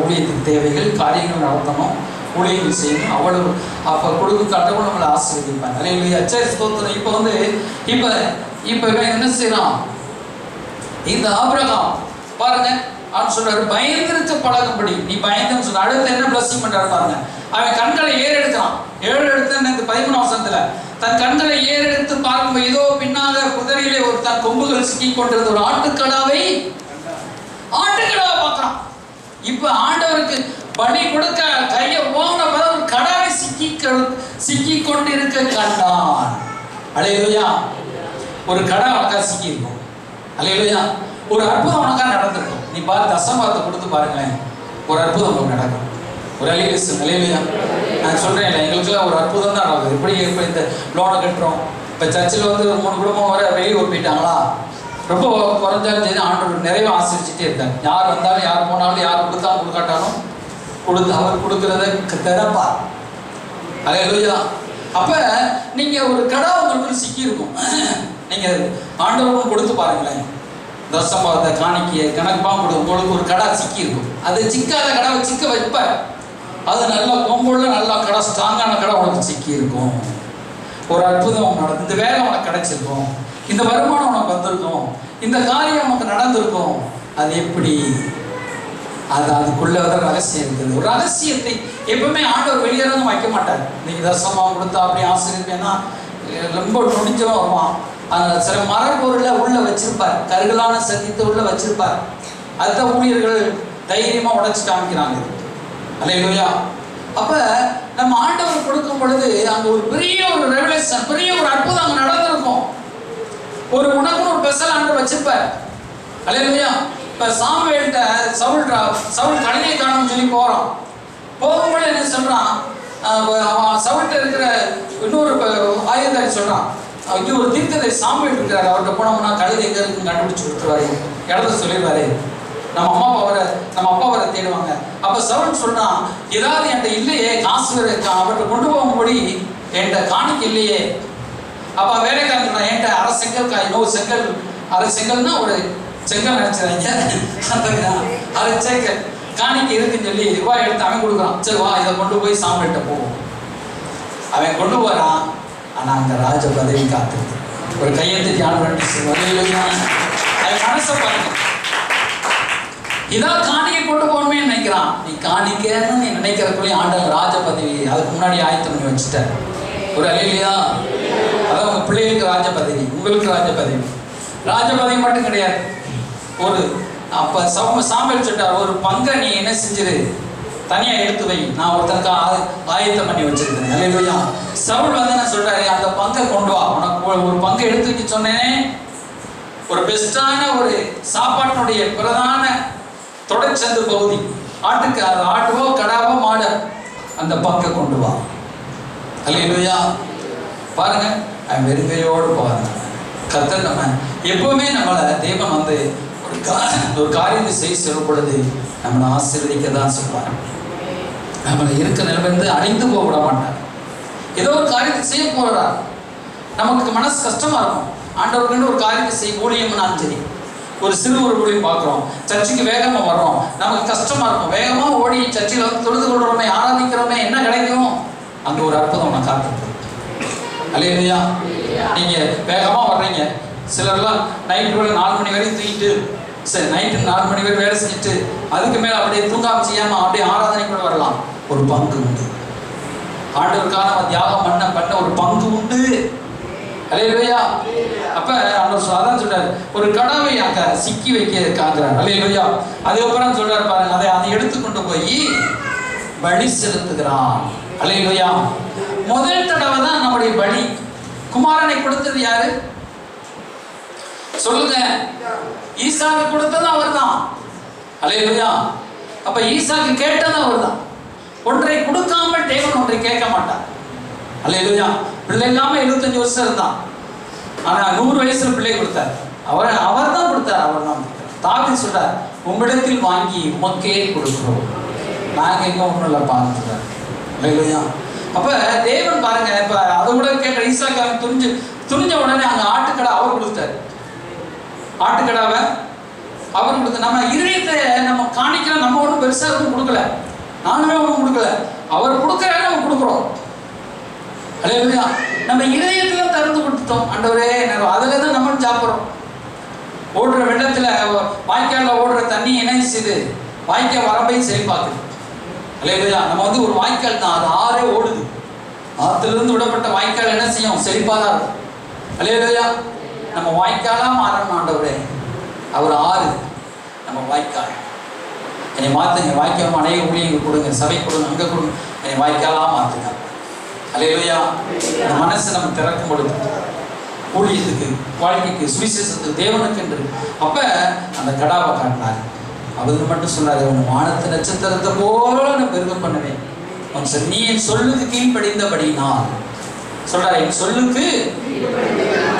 S1: ஊழியத்துக்கு தேவைகள், காரியங்கள் நடத்தணும், ஊழியங்கள் செய்யணும், அவ்வளவு. அப்போ கொடுக்க கடவுள் நம்மளை ஆசீர்வதிப்பாங்க. அல்லேலூயா. சரி, ஸ்தோத்திரம். இப்போ வந்து இப்போ என்ன செய்யலாம், இந்த ஆபிரகாம் பாருங்க, அவன் சொல்றாரு பயந்திருக்க பழகும்படி. நீ பயந்துன்னு சொல்ற, அடுத்து என்ன பிளஸிங் பண்றாரு பாருங்க. அவன் கண்களை ஏறெடுக்கிறான். ஏறெடுத்து 13 வசனத்துல தன் கண்களை ஏறெடுத்து பார்க்கும்போது இதோ பின்னாக குதிரையிலே ஒரு தன் கொம்புகள் சிக்கி கொண்டிருந்த ஒரு ஆட்டுக்கடாவை பார்க்கிறான். இப்ப ஆண்டவருக்கு பலி கொடுக்க கையை ஓங்கின ஒரு கடாவை சிக்கி கொண்டிருக்க கண்டான். அல்லேலூயா. ஒரு கடை அவனுக்கா சிக்கி இருக்கும். அல்லேலூயா. ஒரு அற்புதம் உனக்காக நடந்திருக்கும். நீ பாரு, தசமபாகத்தை கொடுத்து பாருங்களேன், ஒரு அற்புதம் உங்களுக்கு நடக்கும். ஒரு அல்லேலூயா. நான் சொல்கிறேன் இல்லை, எங்களுக்குலாம் ஒரு அற்புதம் தான் நடக்குது. எப்படி இப்போ இந்த லோனை கட்டுறோம். இப்போ சர்ச்சில் வந்து 3 குடும்பம் வர வெளியூர் போயிட்டாங்களா, ரொம்ப குறைஞ்சாலும் சரி ஆண்டவர் நிறைய ஆசிரிச்சுட்டே இருக்காங்க. யார் வந்தாலும் யார் போனாலும் யார் கொடுத்தாலும் கொடுக்காட்டாலும் அவர் கொடுக்குறத திறப்பா. அல்லேலூயா. அப்போ நீங்கள் ஒரு கடை உங்களுக்கு சிக்கியிருக்கும். நீங்கள் ஆண்டவரும் கொடுத்து பாருங்களேன், தசமபாகத்தை காணிக்கையை கணக்குப்பாக கொடுக்கும். உங்களுக்கு ஒரு கடை சிக்கியிருக்கும். அது சிக்காத கடை சிக்க வைப்ப, அது நல்லா கொம்புள்ள நல்லா கடை, ஸ்ட்ராங்கான கடை உனக்கு சிக்கியிருக்கும். ஒரு அற்புதம் நடக்கும், இந்த வேலை உனக்கு கிடைச்சிருக்கும், இந்த வருமானம் உனக்கு வந்திருக்கும், இந்த காரியம் உனக்கு நடந்திருக்கும். அது எப்படி, அதுக்குள்ள வந்து ரகசியம் இருக்குது. ஒரு ரகசியத்தை எப்பவுமே ஆண்டவர் வெளியேறதும் வைக்க மாட்டார். இன்னைக்கு தசமம் கொடுத்தா அப்படி ஆசிரியப்பேன்னா ரொம்ப நொடிஞ்சவன் வருவான். சில மரப்பொருளை உள்ள வச்சிருப்பார், கருகலான சத்தியத்தை உள்ள வச்சிருப்பார். அதுதான் ஊழியர்கள் தைரியமா உடைச்சு காமிக்கிறாங்க. அல்லேலூயா. அப்ப நம்ம ஆண்டவர் கொடுக்கும் பொழுது அங்க ஒரு பெரிய ஒரு ரெவலேஷன், பெரிய ஒரு அற்புதம் அங்க நடந்திருக்கும். ஒரு உனக்குன்னு ஒரு ஸ்பெஷல் ஆண்டவர் வச்சிருப்பார். அல்லேலூயா. இப்ப சாமுவேல்கிட்ட சவுல் கழுதையை காணும்னு சொல்லி போறான். போகும்போது என்ன சொல்றான், சவுல்கிட்ட இருக்கிற இன்னொரு ஆயுதத்தை சொல்றான், இங்கே ஒரு தீர்க்கதரிசி சாமுவேல் இருக்கிறாரு, அவர்கிட்ட போனோம்னா கழுதை எங்க இருக்குன்னு கண்டுபிடிச்சு கொடுத்துருவாரு, இடத்த சொல்லிடுவாரு, நம்ம அப்பா அவரை தேடுவாங்க. அப்ப சவுல் சொல்றான், ஏதாவது என்கிட்ட இல்லையே, காசு அவர்கிட்ட கொண்டு போகும்படி என்கிட்ட காணிக்க இல்லையே. அப்ப வேலைக்காரன் சொல்றான், என்கிட்ட அரை செங்கல்னா ஒரு செங்கல் நினைச்சாங்க, அரை செங்கல் காணிக்க இருக்குன்னு சொல்லி ரூபாய் எடுத்து அவன் கொடுக்குறான். சரி வா, இதை கொண்டு போய் சாமுவேல்கிட்ட போவோம். அவன் கொண்டு போறான். ஆனால் அங்கே ராஜ பதவி காத்திருக்கு. ஒரு கையெழுத்து அவன் மனசை பாருங்க, இதான் காணிக்கை கொண்டு போகணுமே நினைக்கிறான். நீ காணிக்கன்னு நீ நினைக்கிறதுக்குள்ளே ஆண்டவர் ராஜ பதவி அதுக்கு முன்னாடி ஆயத்தம் பண்ணி வச்சுட்டார். ஒரு அல்லேலூயா. அதான் உங்கள் பிள்ளைகளுக்கு ராஜ பதவி, உங்களுக்கு ராஜ பதவி மட்டும் கிடையாது. ஒரு அப்போ சாமுவேல் சொல்லிட்டார், ஒரு பங்கை நீ என்ன செஞ்சிரு, தனியாக எடுத்து வை, நான் ஒருத்தனுக்கு ஆயத்தம் பண்ணி வச்சிருக்கேன். அல்லேலூயா. சவுல் வந்து என்ன சொல்றாரு, அந்த பங்கை கொண்டு வா, உனக்கு ஒரு பங்கை எடுத்து வைக்க சொன்னேனே, ஒரு பெஸ்டான ஒரு சாப்பாட்டினுடைய பிரதான தொடர்ச்சந்து பகுதி, ஆட்டுவோ கடாவோ மாடு, அந்த பங்கை கொண்டு வா. அல்லேலூயா. பாருங்க, வெறுங்கையோடு போவாங்க. கர்த்தர் நம்ம எப்பவுமே நம்மளை தேவன் வந்து ஒரு காரியத்தை செய்ய சொல்லும் பொழுது நம்மளை ஆசீர்வதிக்க தான் சொல்லுவார். நம்மளை இருக்க நிலைமை அழிந்து போக விட மாட்டார். ஏதோ ஒரு காரியத்தை செய்ய போகிறார், நமக்கு மனசு கஷ்டமா இருக்கும். ஆண்டவர்கள் ஒரு காரியத்தை செய்ய ஊழியம்னாலும் சரி, ஒரு சிறு ஒரு ஊழியம் பார்க்குறோம், சர்ச்சுக்கு வேகமாக வர்றோம், நமக்கு கஷ்டமா இருக்கும். வேகமாக ஓடி சர்ச்சில் வந்து தொழுது கொள்றோமே, ஆராதிக்கிறோமே, என்ன கிடைக்கும்? அங்க ஒரு அற்புதம் உனக்கு காத்துருக்கு. அல்லேலூயா. நீங்க வேகமா வர்றீங்க, சிலர்லாம் நைட்டு வேலை 4 மணி வரைக்கும் தூங்கிட்டு, சரி நைட்டு 4 மணி வரை வேலை செஞ்சுட்டு அதுக்கு மேல அப்படியே தூங்காம செய்யாம அப்படியே ஆராதனை கூட வரலாம். ஒரு பங்கு உண்டு, ஆண்டவருக்காக நம்ம தியாகம் பண்ண ஒரு பங்கு உண்டு. அல்லேலூயா. அப்ப ஆண்டவர் அதான் சொல்றாரு, ஒரு கடவை அங்க சிக்கி வைக்க காண்கிறார். அல்லேலூயா. அதுக்கப்புறம் சொல்றாரு பாருங்க, அதை எடுத்துக்கொண்டு போய் பலி செலுத்துகிறான். அல்லேலூயா. முதல் தடவை தான் நம்முடைய பலி. குமாரனை கொடுத்தது யாரு சொல்லுங்க? ஈசாக்கு கொடுத்தது அவர் தான். அல்லேலூயா. அப்ப ஈசாக்கு கேட்டது அவர் தான். ஒன்றை கொடுக்காமல் தேவன் ஒன்றை கேட்க மாட்டார். அல்லேலூயா. பிள்ளை இல்லாம 75 வருஷம் இருந்தான், ஆனா 100 வயசுல பிள்ளை கொடுத்தார். அவர் தான் கொடுத்தார். அவர் தான் தாவீது சொல்றார், உம்மிடத்தில் வாங்கி உமக்கே கொடுக்கிறோம், நாங்க எங்க ஒண்ணும் இல்லை பாருங்க. அல்லேலூயா. அப்ப தேவன் பாருங்க, இப்ப அதை கூட கேட்ட ஈசாக்கு துணிஞ்ச உடனே அங்க ஆட்டுக்கடை அவர் கொடுத்தாரு. ஆட்டுக்கடாவை அவர் கொடுத்த நம்ம இருதயத்தை நம்ம காணிக்கிற, நம்ம ஒன்றும் பெருசா எதுவும் கொடுக்கல, நானுமே ஒன்றும் கொடுக்கல, அவர் கொடுக்குறாரு, நம்ம கொடுக்குறோம். அல்லேலூயா. நம்ம இருதயத்துல திறந்து கொடுத்துட்டோம். ஆண்டவரே, அதுல தான் நம்ம சாப்பிட்றோம். ஓடுற வெள்ளத்துல வாய்க்காலில் ஓடுற தண்ணி என்ன செய்யுது? வாய்க்கால் வரம்பை செயல்பாக்குது. அல்லேலூயா. நம்ம ஒரு வாய்க்கால் தான், அது ஆறே ஓடுது. ஆற்றிலிருந்து விடப்பட்ட வாய்க்கால் என்ன செய்யும்? செழிப்பாக தான் இருக்கும். அல்லேலூயா. நம்ம வாய்க்காலா மாறணும். ஆண்டவரே, அவர் ஆறு, நம்ம வாய்க்கால். என்னை மாற்றுங்க, வாய்க்கால் அநேக ஊழியர்கள் கொடுங்க, சபை கொடுங்க, அங்கே கொடுங்க, என்னை வாய்க்காலா மாற்றுங்க. அல்லேலூயா. இந்த மனசை நம்ம திறக்கும் பொழுது ஊழியத்துக்கு, வாழ்க்கைக்கு, சுவிசேஷத்துக்கு, தேவனுக்கு என்று அப்ப அந்த கடாவை காட்டினார். அவர் மட்டும் சொன்னாரு, உன் வானத்து நட்சத்திரத்தை போல நான் பெருக பண்ணுவேன். நீ என் சொல்லுக்கு கீழ்ப்படிந்தபடினால் சொல்றாரு, என் சொல்லுக்கு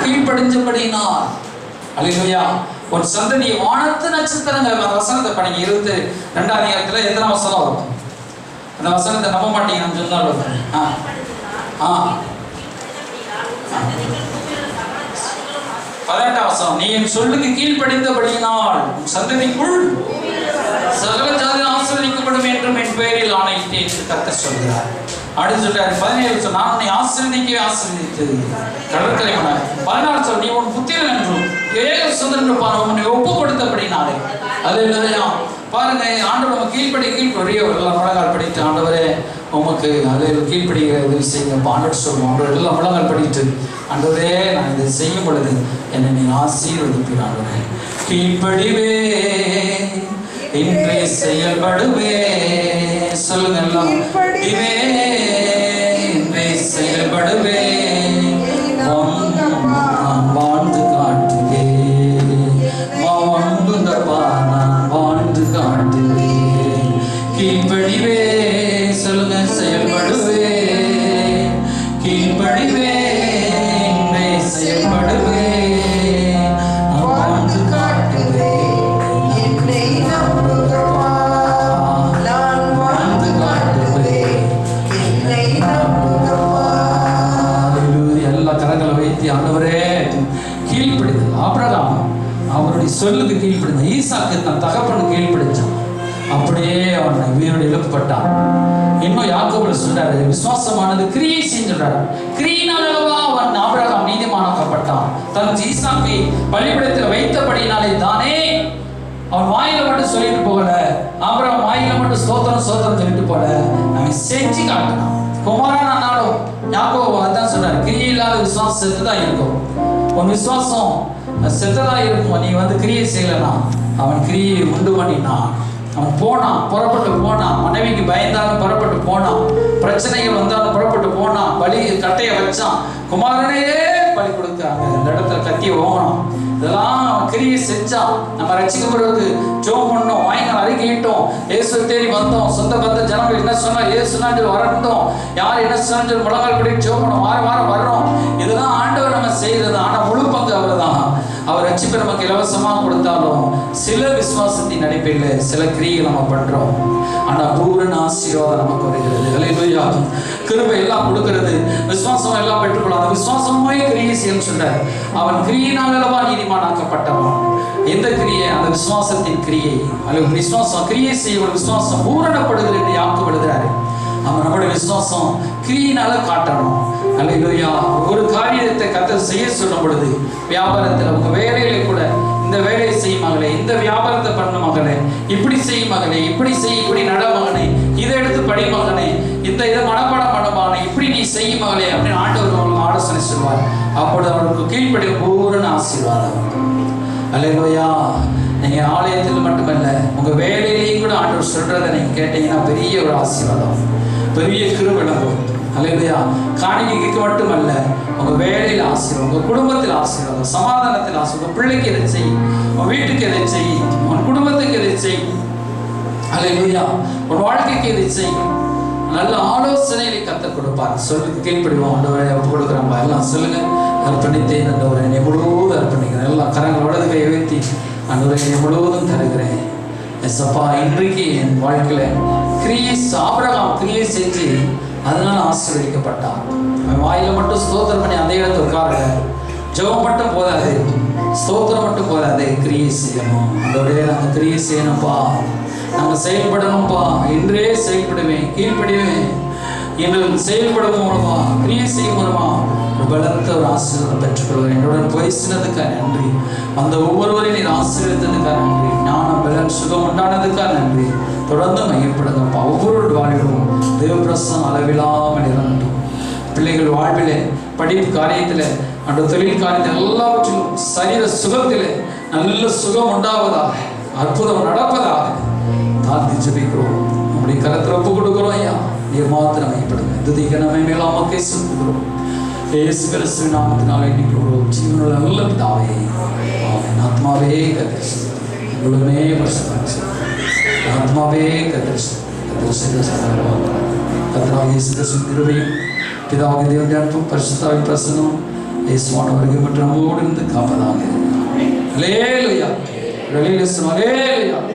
S1: கீழ்ப்படிஞ்சபடினால். அல்லேலூயா. உன் சந்ததி வானத்து நட்சத்திரங்கள். அந்த வசனத்தை படிங்க. 22ஆம் அதிகாரத்துல எத்தனை வசனம் வரும்? அந்த வசனத்தை நம்ப மாட்டீங்க, நம்ம சொன்னாலும் 18ஆம் வசனம், நீ என் சொல்லுக்கு கீழ்ப்படிந்தபடியினால் உன் சந்ததிக்குள் சகல ஜாதி ஆசீர்வதிக்கப்படும் என்றும் என் பெயரில் ஆணையிட்டேன் என்று கர்த்தர் சொல்கிறார். அடுத்து சொல்றாரு 17 நான் உன்னை ஆசீர்வதிக்கவே ஆசீர்வதித்து கடற்கரை 14 சொல், நீ உன் புத்திரன் என்றும் ஏக சுதந்திரப்பான உன்னை ஒப்பு கொடுத்தபடினாலே. அல்லேலூயா. பாருங்க, ஆண்டவர் நம்ம கீழ்ப்படிய எல்லாம் முழங்கால் படிட்டு, ஆண்டவரே உமக்கு அதை கீழ்ப்படிகிற உதவி செய்யுங்க ஆண்டவர் சொல்லுவோம். ஆண்டவர் எல்லாம் முழங்கால் படிட்டு, ஆண்டவரே நான் இதை செய்யும் பொழுது என்னை நீ ஆசீர்வதிப்பீர். ஆண்டவரே கீழ்ப்படிவே இன்றே செயல்படுவே. சொல்லுங்க எல்லாம், இவே இன்றே செயல்படுவே, வாழ்ந்து காட்டுவே, நான் வாழ்ந்து காட்டுவே. கீழ்ப்படிவே. சொல்லுங்க, செயல்படுவே, கீழ்ப்படிவே, இன்றே செயல்படுவே, வாழ்ந்து காட்டுவே. எல்லா கரங்களை வைத்து ஆண்டவரே கீழ்ப்படிதல். ஆபிரகாம் அவருடைய சொல்லுக்கு கீழ்ப்படிந்தான். ஈசாக்கு தன் தகப்பனுக்கு கீழ்ப்படிச்சான். அப்படியே அவனை உயிரோடு எழுப்பப்பட்டான். இன்னும் யாக்கோபு சொல்றாரு, விசுவாசமானது கிரியை செஞ்சுறாரு. கிரியினால அவன் ஆபிரகாம் நீதிமானாக்கப்பட்டான். தன் ஈசாக்கை பலிபீடத்தில் வைத்தபடினாலே தானே. அவன் வாயில மட்டும் சொல்லிட்டு போகல, ஆபிரகாம் வாயில மட்டும் ஸ்தோத்திரம் சொல்லிட்டு போல, அவன் செஞ்சு காட்டினான். குமாரன் ஆனாலும் யாக்கோபு அதான் சொல்றாரு, கிரியை இல்லாத விசுவாசம் செத்துதான் இருக்கும். உன் விசுவாசம் செத்ததா இருக்கும். நீ கிரியை செய்யலனா. அவன் கிரியை உண்டு பண்ணினான். அவன் போனான், புறப்பட்டு போனான். மனைவிக்கு பயந்தாலும் புறப்பட்டு போனான். பிரச்சனைகள் வந்தாலும் புறப்பட்டு போனான். பலி கட்டையை வச்சான். குமாரனையே பலி கொடுத்தாங்க. இந்த இடத்துல கத்திய ஓகணும். இதெல்லாம் அவன் கிரியை செஞ்சான். நம்ம ரட்சிக்கப்படுறதுக்கு ஜோம் பண்ணோம், வாய்கள் அறிக்கையிட்டோம், இயேசு தேடி வந்தோம். சொந்த பந்த ஜனங்கள் என்ன சொன்னா இயேசுனான்னு வரட்டும், யார் என்ன சொன்னு முழங்கால் படி ஜோம் பண்ணோம், வாரம் வர்றோம். இதெல்லாம் ஆண்டவர் நம்ம செய்யறது. ஆனா முழு பங்கு அவர் தான். அவர் ரட்சிப்பை நமக்கு இலவசமாக கொடுத்தாலும் சில விசுவாசத்தின் அடிப்படையில் சில கிரியைகள் நம்ம பண்றோம். ஆனா பூரண ஆசீர்வாதம் நமக்கு வருகிறது. அல்லேலூயா. கிருபை எல்லாம் கொடுக்கிறது, விசுவாசம் எல்லாம் பெற்றுக்கொள்ளும். அந்த விசுவாசமே கிரியை செய்யணும்னு சொல்றார். அவன் கிரியினால் அல்லவா நீதிமானாக்கப்பட்டவன். எந்த கிரியை? அந்த விசுவாசத்தின் கிரியை. அல்லது விசுவாசம் கிரியை செய்ய ஒரு விசுவாசம் பூரணப்படுகிறது என்று யாக்கோபு எழுதுறாரு. நம்முடைய விசுவாசம் கிரியினால காட்டணும். அல்லேலூயா. ஒரு காரியத்தை கர்த்தர் செய்ய சொல்லும் பொழுது, வியாபாரத்தில் உங்க வேலையில கூட இந்த வேலையை செய் மகளே, இந்த வியாபாரத்தை பண்ண மகளே, இப்படி செய் மகளே, இப்படி செய், இப்படி நட மகனே, இதை எடுத்து படி மகனே, இதை மனப்பாடம் பண்ண மகனே, இப்படி நீ செய் மகளே அப்படின்னு ஆண்டவர் உங்களுக்கு ஆலோசனை சொல்வார். அப்பொழுது அவருக்கு கீழ்ப்படி பூரண ஆசீர்வாதம். அல்லேலூயா. நீங்க ஆலயத்தில் மட்டுமல்ல, உங்க வேலையிலையும் கூட ஆண்டவர் சொல்றதை நீங்க கேட்டீங்கன்னா பெரிய ஒரு ஆசீர்வாதம், பெரிய கிருபை விளங்கும். அல்லேலூயா. காணிக்கைக்கு மட்டுமல்ல, உங்க வேலையில் ஆசீர்வாதம், உங்க குடும்பத்தில் ஆசீர்வாதம், சமாதானத்தில் ஆசீர்வாதம். உங்க பிள்ளைக்கு எதை செய், உன் வீட்டுக்கு எதை செய், உன் குடும்பத்துக்கு எதை செய். அல்லேலூயா. உன் வாழ்க்கைக்கு எதை செய். நல்ல ஆலோசனைகளை கற்றுக் கொடுப்பார். சொல்லி கீழ்ப்படிவோம். ஆண்டவரை ஒப்பு கொடுக்குறப்பா. எல்லாம் சொல்லுங்க. அர்ப்பணித்தேன் ஆண்டவரை, என்னை முழுவதும் அர்ப்பணிக்கிறேன். எல்லாம் கரங்களோட கையை உயர்த்தி ஆண்டவரை என்னை முழுவதும் தருகிறேன். எஸ்அப்பா, இன்றைக்கு என் வாழ்க்கையில் ஆபிரகாம் கிரியை செஞ்சு அதனால ஆசீர்வதிக்கப்பட்டான். அவன் வாயில மட்டும் ஸ்தோத்திரம் பண்ணி அதே இடத்துல உட்கார, ஜெபம் மட்டும் போதாது, ஸ்தோத்திரம் மட்டும் போதாது, கிரியை செய்யணும். அதோடய நாங்கள் கிரியை செய்யணும்ப்பா, நாங்கள் செயல்படணும்ப்பா. இன்றே செயல்படுவேன், கீழ்ப்படுவேன். இன்று செயல்படும் மூலமா, கிரியை செய்யும் மூலமா ஒரு பலத்த ஒரு ஆசீர்வாதம் பெற்றுக்கொள்வேன். என்னுடன் பேசினதுக்காக நன்றி. அந்த ஒவ்வொருவரையும் நீர் ஆசீர்வதித்ததுக்காக நன்றி. ஞானம், பலன், சுகம் உண்டானதுக்காக நன்றி. தொடர்ந்து மையப்படுங்கப்பா. ஒவ்வொரு வாழ்விலும் தேவப்பிரசனம் அளவில்லாமல் இருக்கட்டும். பிள்ளைகள் வாழ்விலே, படிப்பு காரியத்தில், அந்த தொழில் காரியத்தில், எல்லாவற்றிலும் சரீர சுகத்தில் நல்ல சுகம் உண்டாவதாக, அற்புதம் நடப்பதாக தாழ்த்தி ஜெபிக்கிறோம். நம்முடைய கரத்தில் ஒப்பு கொடுக்கிறோம். ஐயா, நீர் மாத்திரம் மையப்படுங்க. துதிக்க நம்மை மேலாமக்கே சொல்லுகிறோம். இயேசு கிறிஸ்துவின் நாமத்தினாலே நிற்கிறோம். ஜீவனுள்ள நல்ல பிதாவே, ஆமென். ஆத்மாவே கர்த்தர் உங்களுமே பரிசுத்தம், ஆத்மாவே கர்த்தர் கர்த்தராகிய இயேசு கிறிஸ்துவின் கிருபையும் பிதாவாகிய தேவனுடைய அன்பும் பரிசுத்தாவின் பிரசன்னமும் இயேசுவானவருக்கு மற்றும் நம்மோடு இருந்து காப்பதாக. அல்லேலூயா. அல்லேலூயா.